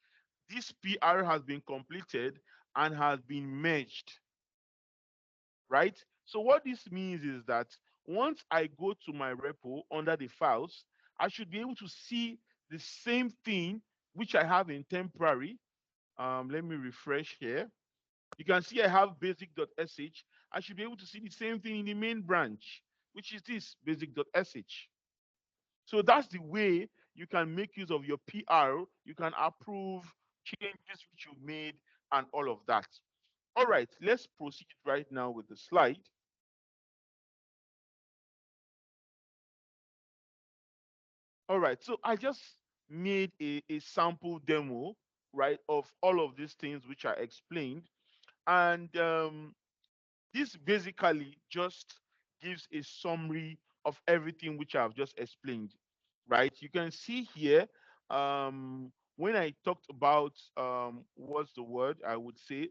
this PR has been completed and has been merged, right? So what this means is that once I go to my repo under the files, I should be able to see the same thing which I have in temporary. Let me refresh here. You can see I have basic.sh. I should be able to see the same thing in the main branch, which is this basic.sh. So that's the way you can make use of your PR. You can approve changes which you made and all of that. All right, let's proceed right now with the slide. All right, so I just made a sample demo, right, of all of these things which I explained. And this basically just gives a summary of everything which I've just explained, right? You can see here, when I talked about what's the word I would say,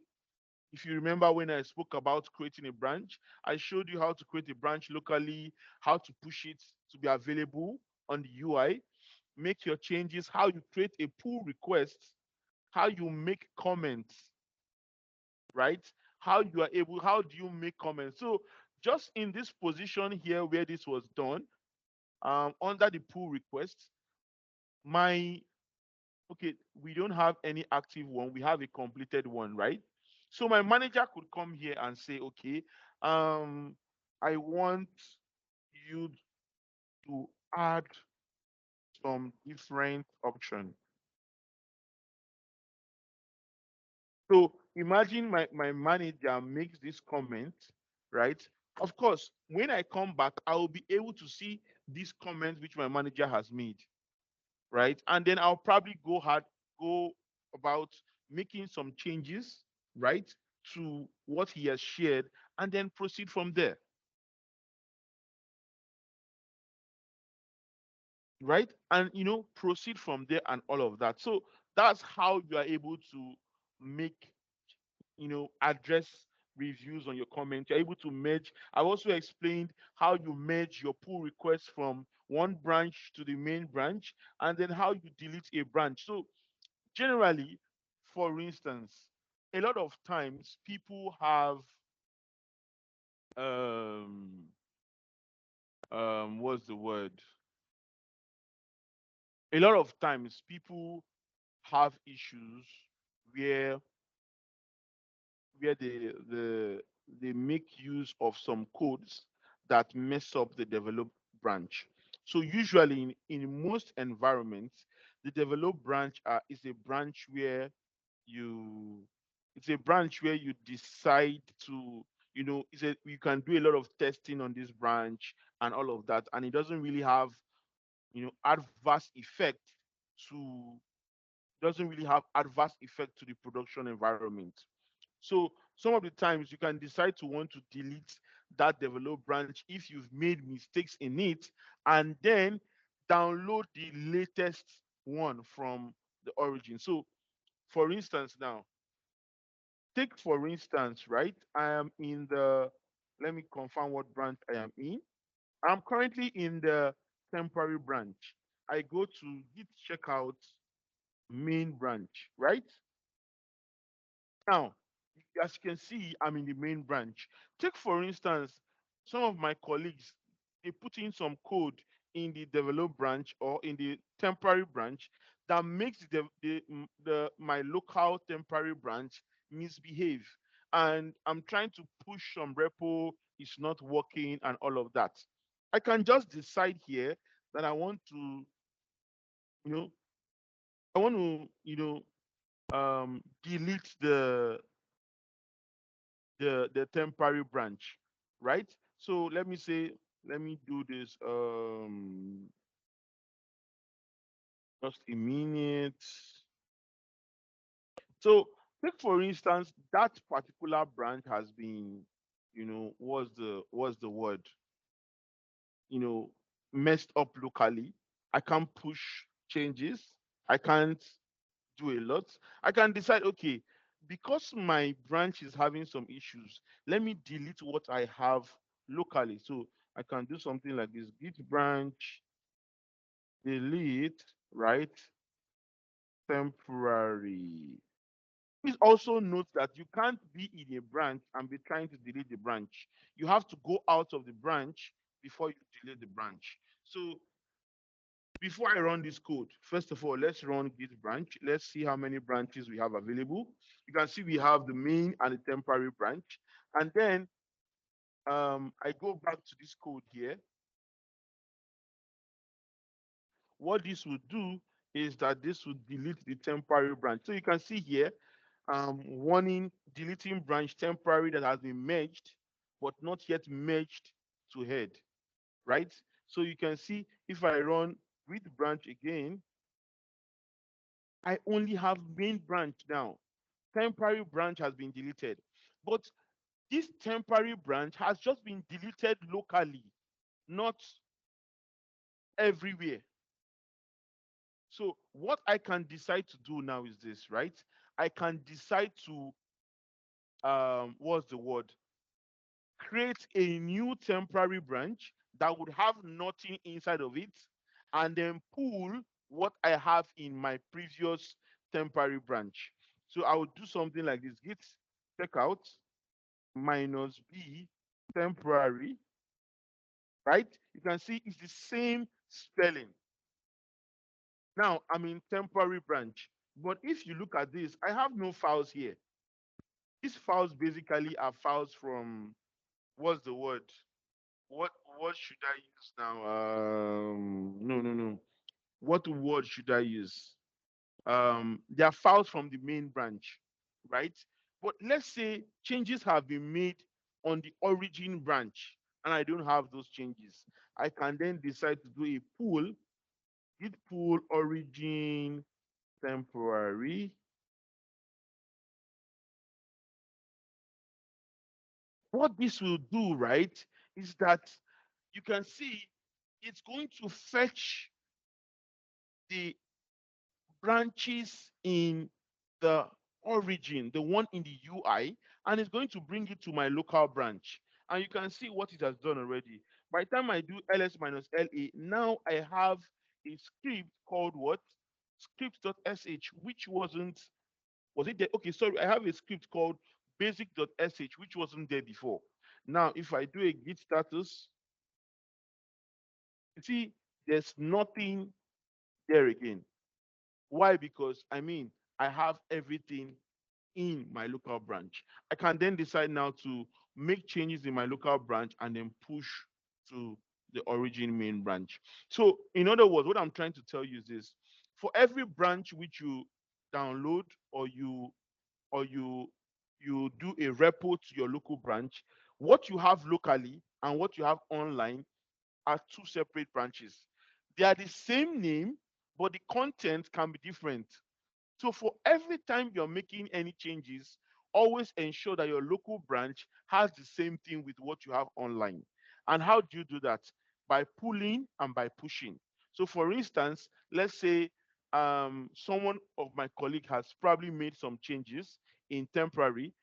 if you remember when I spoke about creating a branch, I showed you how to create a branch locally, how to push it to be available on the UI, make your changes, how you create a pull request, how you make comments, right? How do you make comments? So just in this position here where this was done, under the pull request, my, okay, we don't have any active one, we have a completed one, right? So my manager could come here and say, okay, I want you to add some different option. So imagine my manager makes this comment, right? Of course, when I come back, I will be able to see this comment which my manager has made, right? And then I'll probably go about making some changes, right, to what he has shared, and then proceed from there, right? And proceed from there and all of that. So that's how you are able to make address reviews on your comment. You're able to merge. I've also explained how you merge your pull requests from one branch to the main branch, and then how you delete a branch. So generally, for instance, a lot of times people have um what's the word? A lot of times people have issues where they make use of some codes that mess up the develop branch. So usually in most environments, the develop branch is a branch where you it's a branch where you decide to you can do a lot of testing on this branch and all of that, and it doesn't really have adverse effect to doesn't really have adverse effect to the production environment. So some of the times you can decide to want to delete that develop branch if you've made mistakes in it, and then download the latest one from the origin. So for instance now, take for instance, right? I am in the let me confirm what branch I am in. I'm currently in the temporary branch. I go to git checkout main branch, right? Now, as you can see, I'm in the main branch. Take, for instance, some of my colleagues, they put in some code in the develop branch or in the temporary branch that makes the my local temporary branch misbehave. And I'm trying to push some repo, it's not working, and all of that. I can just decide here that you know, I want to, delete the temporary branch, right? So let me say, let me do this. Just a minute. So take for instance that particular branch has been, what's the word? You know, messed up locally. I can't push changes. I can't do a lot. I can decide, okay, because my branch is having some issues, let me delete what I have locally. So I can do something like this: git branch, delete, right? Temporary. Please also note that you can't be in a branch and be trying to delete the branch. You have to go out of the branch before you delete the branch. So before I run this code, first of all, let's run git branch. Let's see how many branches we have available. You can see we have the main and the temporary branch. And then I go back to this code here. What this would do is that this would delete the temporary branch. So you can see here, warning, deleting branch temporary that has been merged, but not yet merged to head, right? So you can see if I run with branch again, I only have main branch now. Temporary branch has been deleted. But this temporary branch has just been deleted locally, not everywhere. So what I can decide to do now is this, right? I can decide to what's the word? Create a new temporary branch that would have nothing inside of it, and then pull what I have in my previous temporary branch. So I would do something like this: git checkout minus b temporary, right? You can see it's the same spelling. Now I'm in temporary branch, but if you look at this, I have no files here. These files basically are files from, what's the word? What what should I use now? No, no, no. What word should I use? They are files from the main branch, right? But let's say changes have been made on the origin branch, and I don't have those changes. I can then decide to do a pull, git pull origin temporary. What this will do, right, is that you can see it's going to fetch the branches in the origin, the one in the UI, and it's going to bring it to my local branch. And you can see what it has done already. By the time I do ls minus la, now I have a script called what? Script.sh, which wasn't, was it there? Okay, sorry, I have a script called basic.sh, which wasn't there before. Now, if I do a git status, you see, there's nothing there again. Why? Because I mean, I have everything in my local branch. I can then decide now to make changes in my local branch and then push to the origin main branch. So, in other words, what I'm trying to tell you is this: for every branch which you download, or you do a repo to your local branch, what you have locally and what you have online are two separate branches. They are the same name, but the content can be different. So for every time you're making any changes, always ensure that your local branch has the same thing with what you have online. And how do you do that? By pulling and by pushing. So for instance, let's say someone of my colleague has probably made some changes in temporary,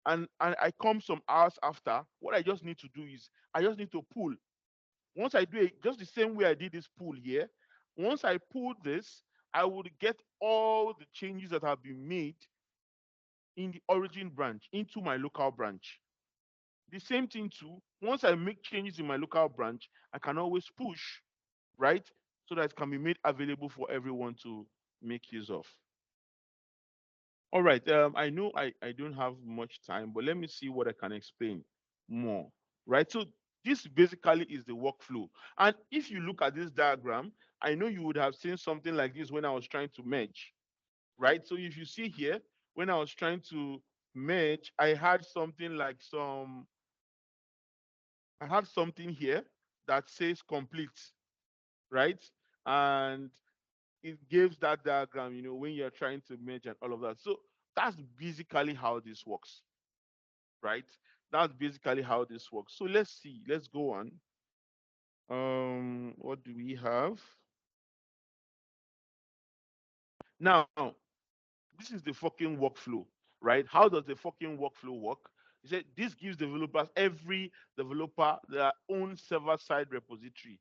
and I come some hours after. What I just need to do is I just need to pull. Once I do it, just the same way I did this pull here, once I pull this, I would get all the changes that have been made in the origin branch into my local branch. The same thing too, once I make changes in my local branch, I can always push, right? So that it can be made available for everyone to make use of. All right, I know I don't have much time, but let me see what I can explain more, right? So this basically is the workflow. And if you look at this diagram, I know you would have seen something like this when I was trying to merge, right? So if you see here, when I was trying to merge, I had something here that says complete, right? And it gives that diagram, when you're trying to merge and all of that. So that's basically how this works, right? That's basically how this works. So let's see. Let's go on. What do we have? Now, this is the fucking workflow, right? How does the fucking workflow work? He said this gives developers, every developer, their own server-side repository.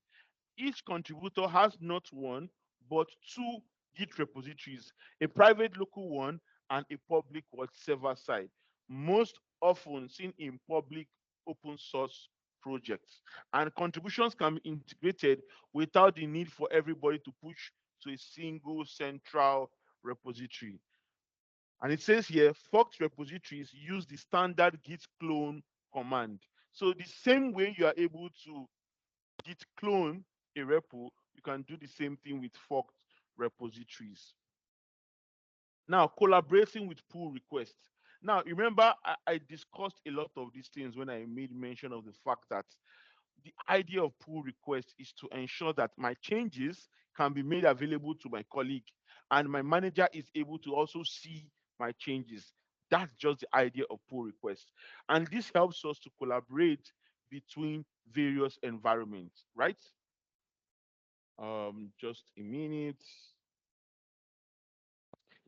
Each contributor has not one, but two Git repositories, a private local one and a public one server side, most often seen in public open source projects. And contributions can be integrated without the need for everybody to push to a single central repository. And it says here, Fox repositories use the standard git clone command. So the same way you are able to git clone a repo, you can do the same thing with forked repositories. Now, collaborating with pull requests. Now, remember, I discussed a lot of these things when I made mention of the fact that the idea of pull request is to ensure that my changes can be made available to my colleague and my manager is able to also see my changes. That's just the idea of pull request. And this helps us to collaborate between various environments, right? Just a minute.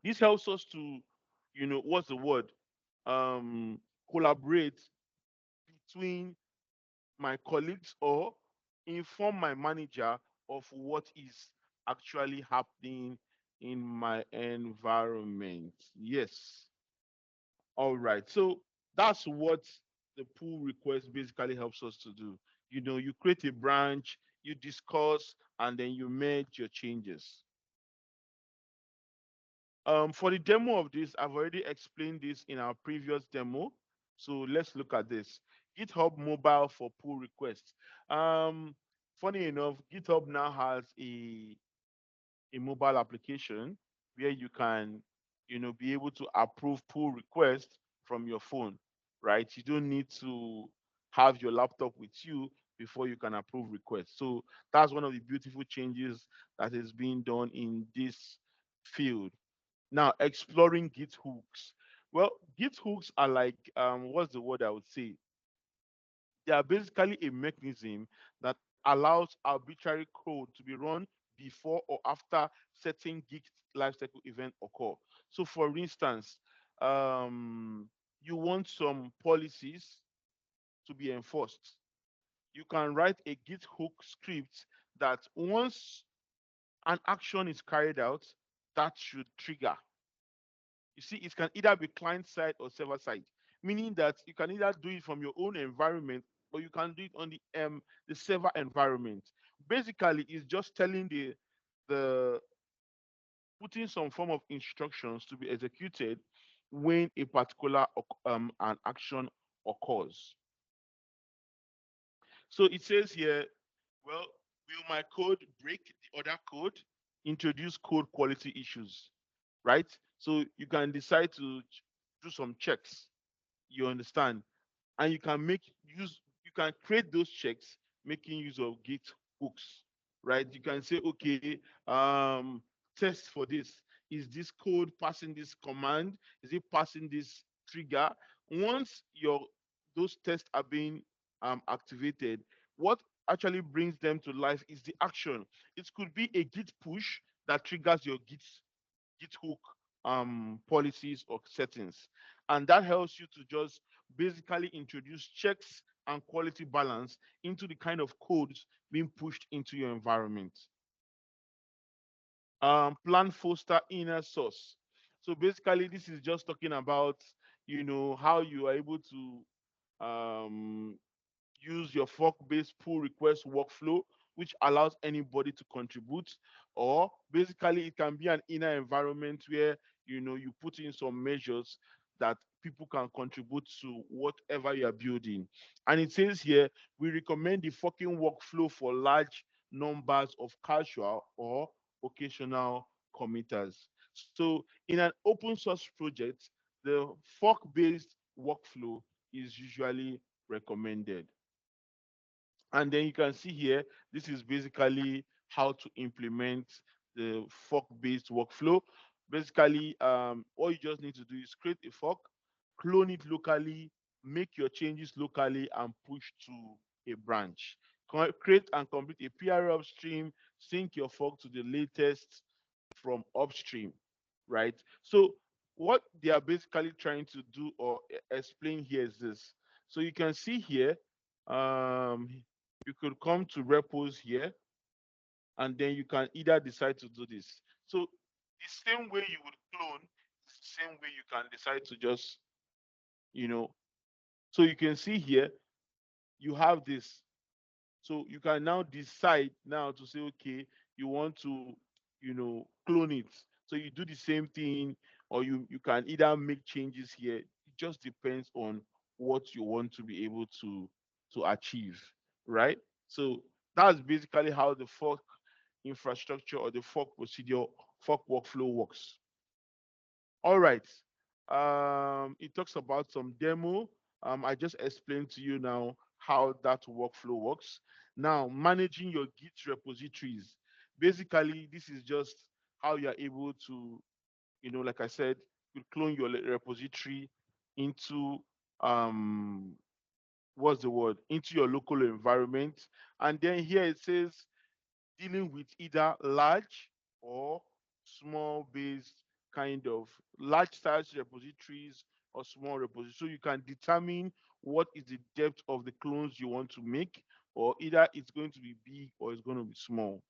This helps us to, what's the word? Collaborate between my colleagues or inform my manager of what is actually happening in my environment. Yes. All right. So that's what the pull request basically helps us to do. You create a branch, you discuss, and then you merge your changes. For the demo of this, I've already explained this in our previous demo. So let's look at this. GitHub Mobile for pull requests. Um, Funny enough, GitHub now has a mobile application where you can, be able to approve pull requests from your phone, right? You don't need to have your laptop with you before you can approve requests. So that's one of the beautiful changes that is being done in this field. Now, exploring Git hooks. Well, Git hooks are like, what's the word I would say? They are basically a mechanism that allows arbitrary code to be run before or after certain Git lifecycle event occur. So, for instance, you want some policies to be enforced. You can write a Git hook script that once an action is carried out, that should trigger. You see, it can either be client side or server side, meaning that you can either do it from your own environment or you can do it on the server environment. Basically, it's just telling the putting some form of instructions to be executed when a particular an action occurs. So it says here, well, will my code break the other code? Introduce code quality issues, right? So you can decide to do some checks. You understand? And you can create those checks making use of Git hooks, right? You can say, okay, test for this. Is this code passing this command? Is it passing this trigger? Once your those tests are being activated, what actually brings them to life is the action. It could be a Git push that triggers your Git hook policies or settings. And that helps you to just basically introduce checks and quality balance into the kind of codes being pushed into your environment. Plan foster inner source. So basically, this is just talking about how you are able to use your fork-based pull request workflow, which allows anybody to contribute. Or basically, it can be an inner environment where you put in some measures that people can contribute to whatever you are building. And it says here, we recommend the forking workflow for large numbers of casual or occasional committers. So in an open source project, the fork-based workflow is usually recommended. And then you can see here, this is basically how to implement the fork-based workflow. Basically, all you just need to do is create a fork, clone it locally, make your changes locally, and push to a branch. Create and complete a PR upstream, sync your fork to the latest from upstream, right? So what they are basically trying to do or explain here is this. So you can see here, um, you could come to repos here, and then you can either decide to do this. So the same way you would clone is the same way you can decide to just, you know, so you can see here, you have this. So you can now decide now to say, okay, you want to, clone it. So you do the same thing, or you can either make changes here. It just depends on what you want to be able to achieve, right? So that's basically how the fork infrastructure or the fork procedure, fork workflow works. All right. It talks about some demo. I just explained to you now how that workflow works. Now, managing your Git repositories. Basically, this is just how you're able to, like I said, you clone your repository into what's the word? Into your local environment. And then here it says dealing with either large or small based kind of large size repositories or small repositories. So you can determine what is the depth of the clones you want to make, or either it's going to be big or it's going to be small.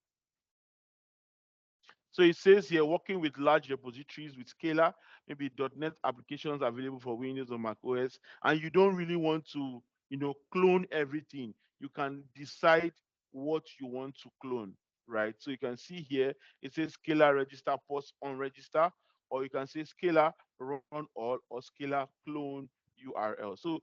So it says here, working with large repositories with Scala, maybe .NET applications available for Windows or Mac OS, and you don't really want to, clone everything. You can decide what you want to clone, right? So you can see here, it says Scala register, post on register, or you can say scalar run all or scalar clone URL. So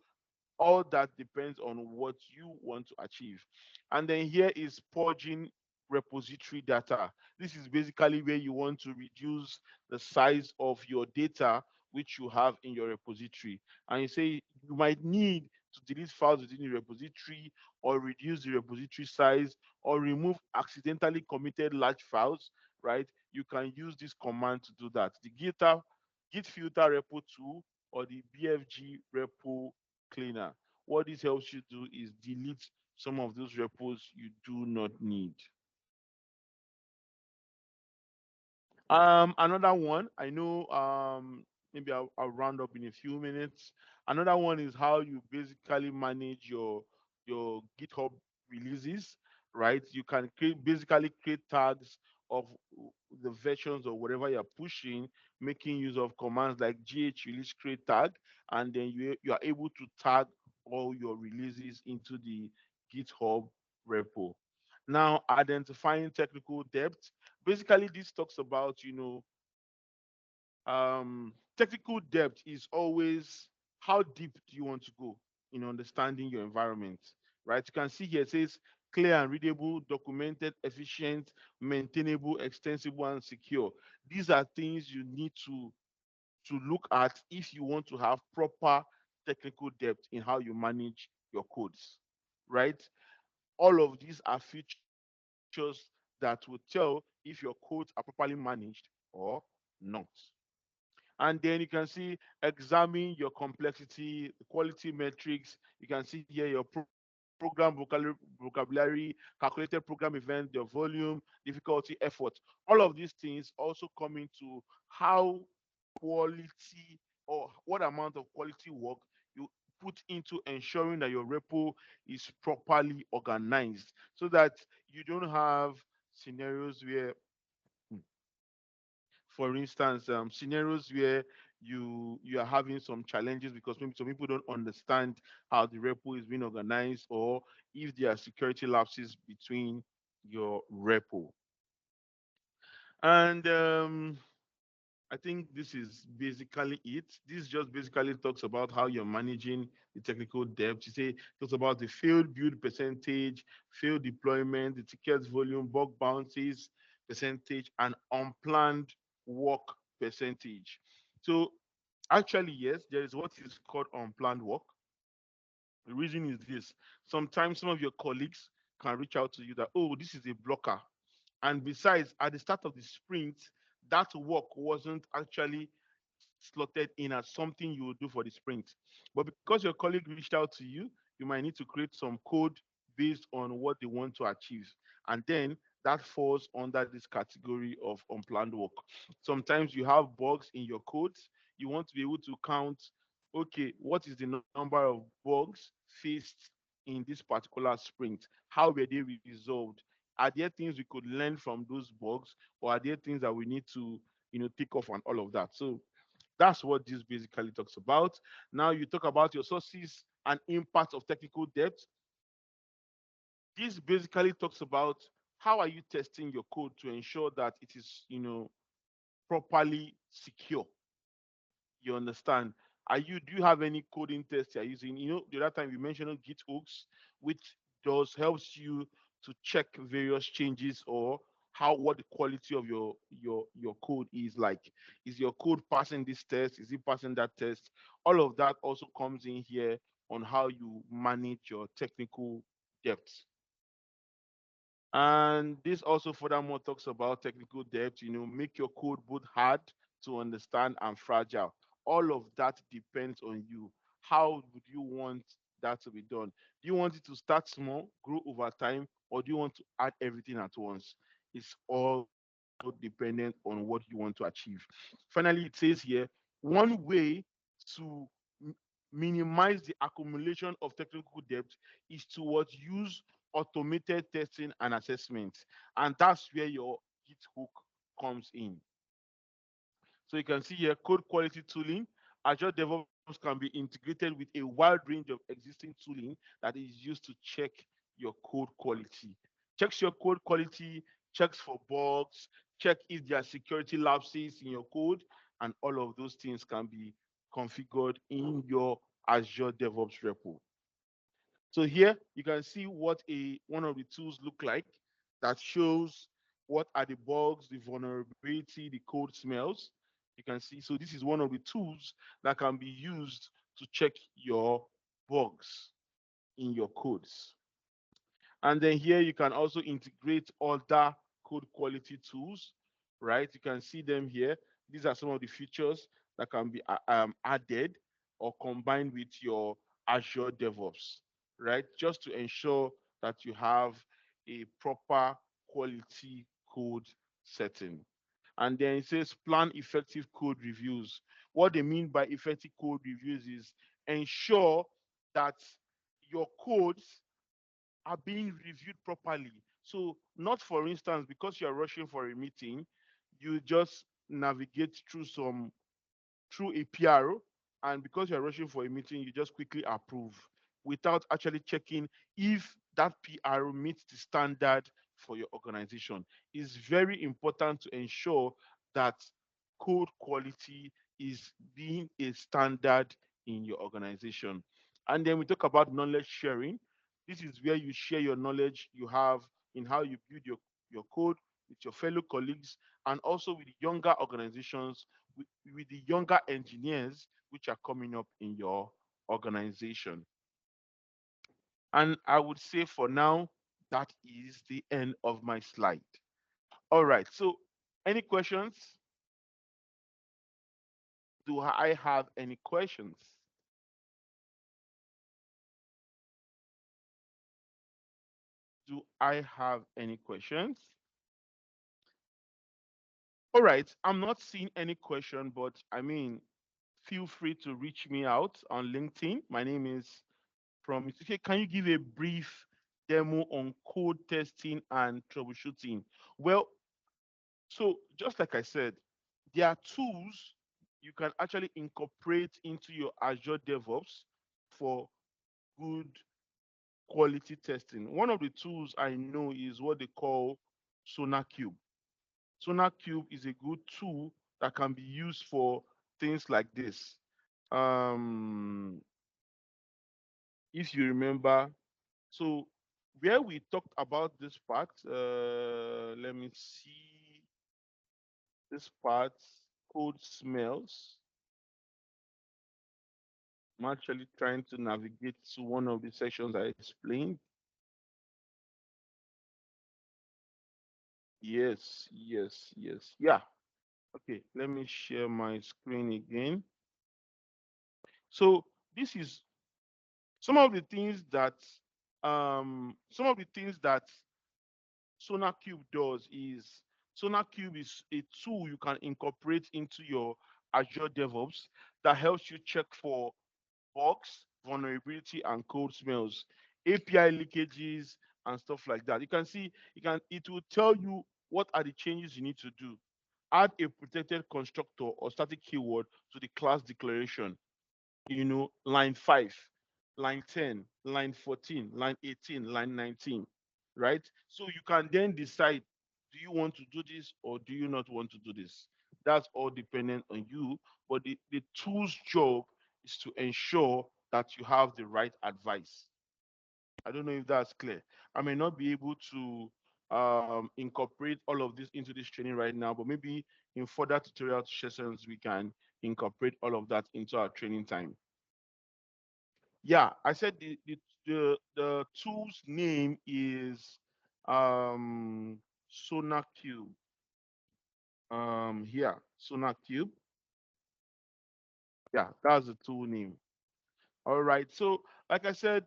all that depends on what you want to achieve. And then here is purging repository data. This is basically where you want to reduce the size of your data which you have in your repository. And you say you might need to delete files within the repository or reduce the repository size or remove accidentally committed large files, right? You can use this command to do that. The Git filter repo tool or the BFG repo cleaner. What this helps you do is delete some of those repos you do not need. Another one, I know maybe I'll round up in a few minutes. Another one is how you basically manage your GitHub releases, right? You can basically create tags of the versions or whatever you're pushing, making use of commands like gh release create tag, and then you are able to tag all your releases into the GitHub repo. Now, identifying technical debt. Basically, this talks about, technical depth is always how deep do you want to go in understanding your environment, right? You can see here it says clear and readable, documented, efficient, maintainable, extensible, and secure. These are things you need to look at if you want to have proper technical depth in how you manage your codes, right? All of these are features that will tell if your codes are properly managed or not. And then you can see examine your complexity, quality metrics. You can see here your program vocabulary, calculated program event, your volume, difficulty, effort. All of these things also come into how quality or what amount of quality work you put into ensuring that your repo is properly organized so that you don't have scenarios where, for instance, scenarios where you are having some challenges because maybe some people don't understand how the repo is being organized, or if there are security lapses between your repo. And I think this is basically it. This just basically talks about how you're managing the technical debt. You say it talks about the failed build percentage, failed deployment, the tickets volume, bug bounces percentage, and unplanned work percentage. So actually, yes, there is what is called unplanned work. The reason is this: sometimes some of your colleagues can reach out to you that, oh, this is a blocker, and besides, at the start of the sprint, that work wasn't actually slotted in as something you will do for the sprint. But because your colleague reached out to you, you might need to create some code based on what they want to achieve. And then that falls under this category of unplanned work. Sometimes you have bugs in your codes. You want to be able to count, okay, what is the number of bugs faced in this particular sprint? How were they resolved? Are there things we could learn from those bugs, or are there things that we need to, take off and all of that? So that's what this basically talks about. Now you talk about your sources and impact of technical debt. This basically talks about how are you testing your code to ensure that it is, properly secure. You understand? Do you have any coding tests you're using? The other time you mentioned Git hooks, which does helps you to check various changes or what the quality of your code is like. Is your code passing this test? Is it passing that test? All of that also comes in here on how you manage your technical depth. And this also furthermore talks about technical debt, make your code both hard to understand and fragile. All of that depends on you. How would you want that to be done? Do you want it to start small, grow over time, or do you want to add everything at once? It's all dependent on what you want to achieve. Finally, it says here one way to minimize the accumulation of technical debt is towards use automated testing and assessment. And that's where your Git hook comes in. So you can see here code quality tooling. Azure DevOps can be integrated with a wide range of existing tooling that is used to check your code quality. Checks your code quality, checks for bugs, check if there are security lapses in your code, and all of those things can be configured in your Azure DevOps repo. So here you can see what a one of the tools look like that shows what are the bugs, the vulnerability, the code smells. You can see, so this is one of the tools that can be used to check your bugs in your codes. And then here you can also integrate other code quality tools, right? You can see them here. These are some of the features that can be added or combined with your Azure DevOps, right? Just to ensure that you have a proper quality code setting. And then it says plan effective code reviews. What they mean by effective code reviews is ensure that your codes are being reviewed properly. So, not for instance, because you're rushing for a meeting, you just navigate through a PRO, and because you're rushing for a meeting, you just quickly approve without actually checking if that PRO meets the standard for your organization. It's very important to ensure that code quality is being a standard in your organization. And then we talk about knowledge sharing. This is where you share your knowledge you have in how you build your code with your fellow colleagues and also with younger organizations, with the younger engineers which are coming up in your organization. And I would say for now, that is the end of my slide. All right. So, any questions? Do I have any questions? Do I have any questions? All right. I'm not seeing any question, but I mean, feel free to reach me out on LinkedIn. My name is Promise. Okay, can you give a brief demo on code testing and troubleshooting? Well, so just like I said, there are tools you can actually incorporate into your Azure DevOps for good quality testing. One of the tools I know is what they call SonarQube. SonarQube is a good tool that can be used for things like this. Um, if you remember, so where we talked about this part, let me see this part, code smells. I'm actually trying to navigate to one of the sections I explained. Yes, yes, yes. Yeah. Okay, let me share my screen again. So this is some of the things that SonarQube does is SonarQube is a tool you can incorporate into your Azure DevOps that helps you check for bugs, vulnerability, and code smells, API leakages, and stuff like that. You can see it will tell you what are the changes you need to do. Add a protected constructor or static keyword to the class declaration. Line 5, line 10, line 14, line 18, line 19, right? So you can then decide, do you want to do this or do you not want to do this? That's all dependent on you. But the tool's job is to ensure that you have the right advice. I don't know if that's clear. I may not be able to incorporate all of this into this training right now, but maybe in further tutorial sessions, we can incorporate all of that into our training time. Yeah, I said the tool's name is SonarQube. Here, SonarQube. Yeah, that's the tool name. All right. So, like I said,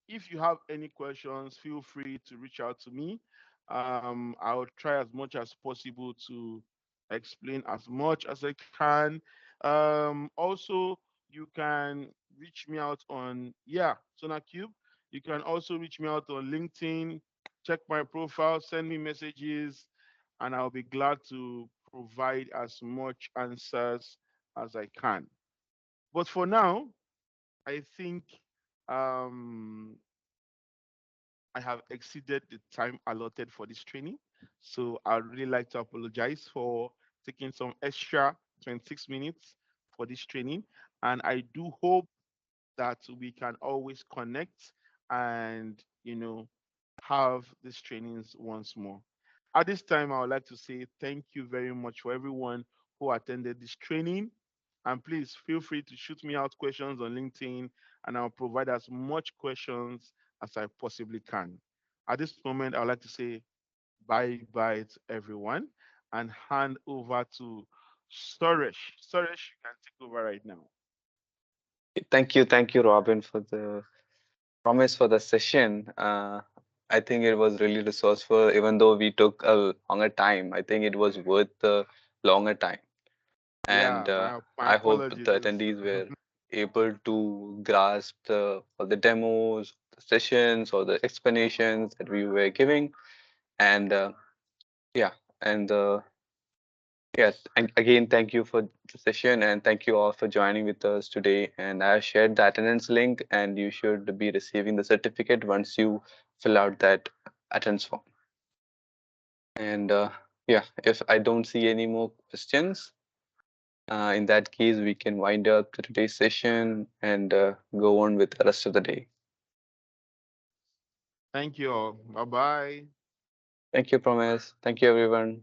if you have any questions, feel free to reach out to me. I'll try as much as possible to explain as much as I can. Also, you can reach me out on SonarCube. You can also reach me out on LinkedIn. Check my profile, send me messages, and I'll be glad to provide as much answers as I can. But for now, I think um, I have exceeded the time allotted for this training. So I'd really like to apologize for taking some extra 26 minutes for this training. And I do hope that we can always connect and, have these trainings once more. At this time, I would like to say thank you very much for everyone who attended this training. And please feel free to shoot me out questions on LinkedIn, and I'll provide as much questions as I possibly can. At this moment, I would like to say bye bye to everyone and hand over to Suresh. Suresh, you can take over right now. Thank you, Robin, for the promise for the session. I think it was really resourceful, even though we took a longer time. I think it was worth the longer time. And Yeah, my I hope apologies. the attendees were able to grasp all the demos, the sessions, or the explanations that we were giving. And yeah, and yes, and again, thank you for the session and thank you all for joining with us today. And I have shared the attendance link, and you should be receiving the certificate once you fill out that attendance form. And yeah, if I don't see any more questions, in that case, we can wind up today's session and go on with the rest of the day. Thank you all. Bye bye. Thank you, Promise. Thank you, everyone.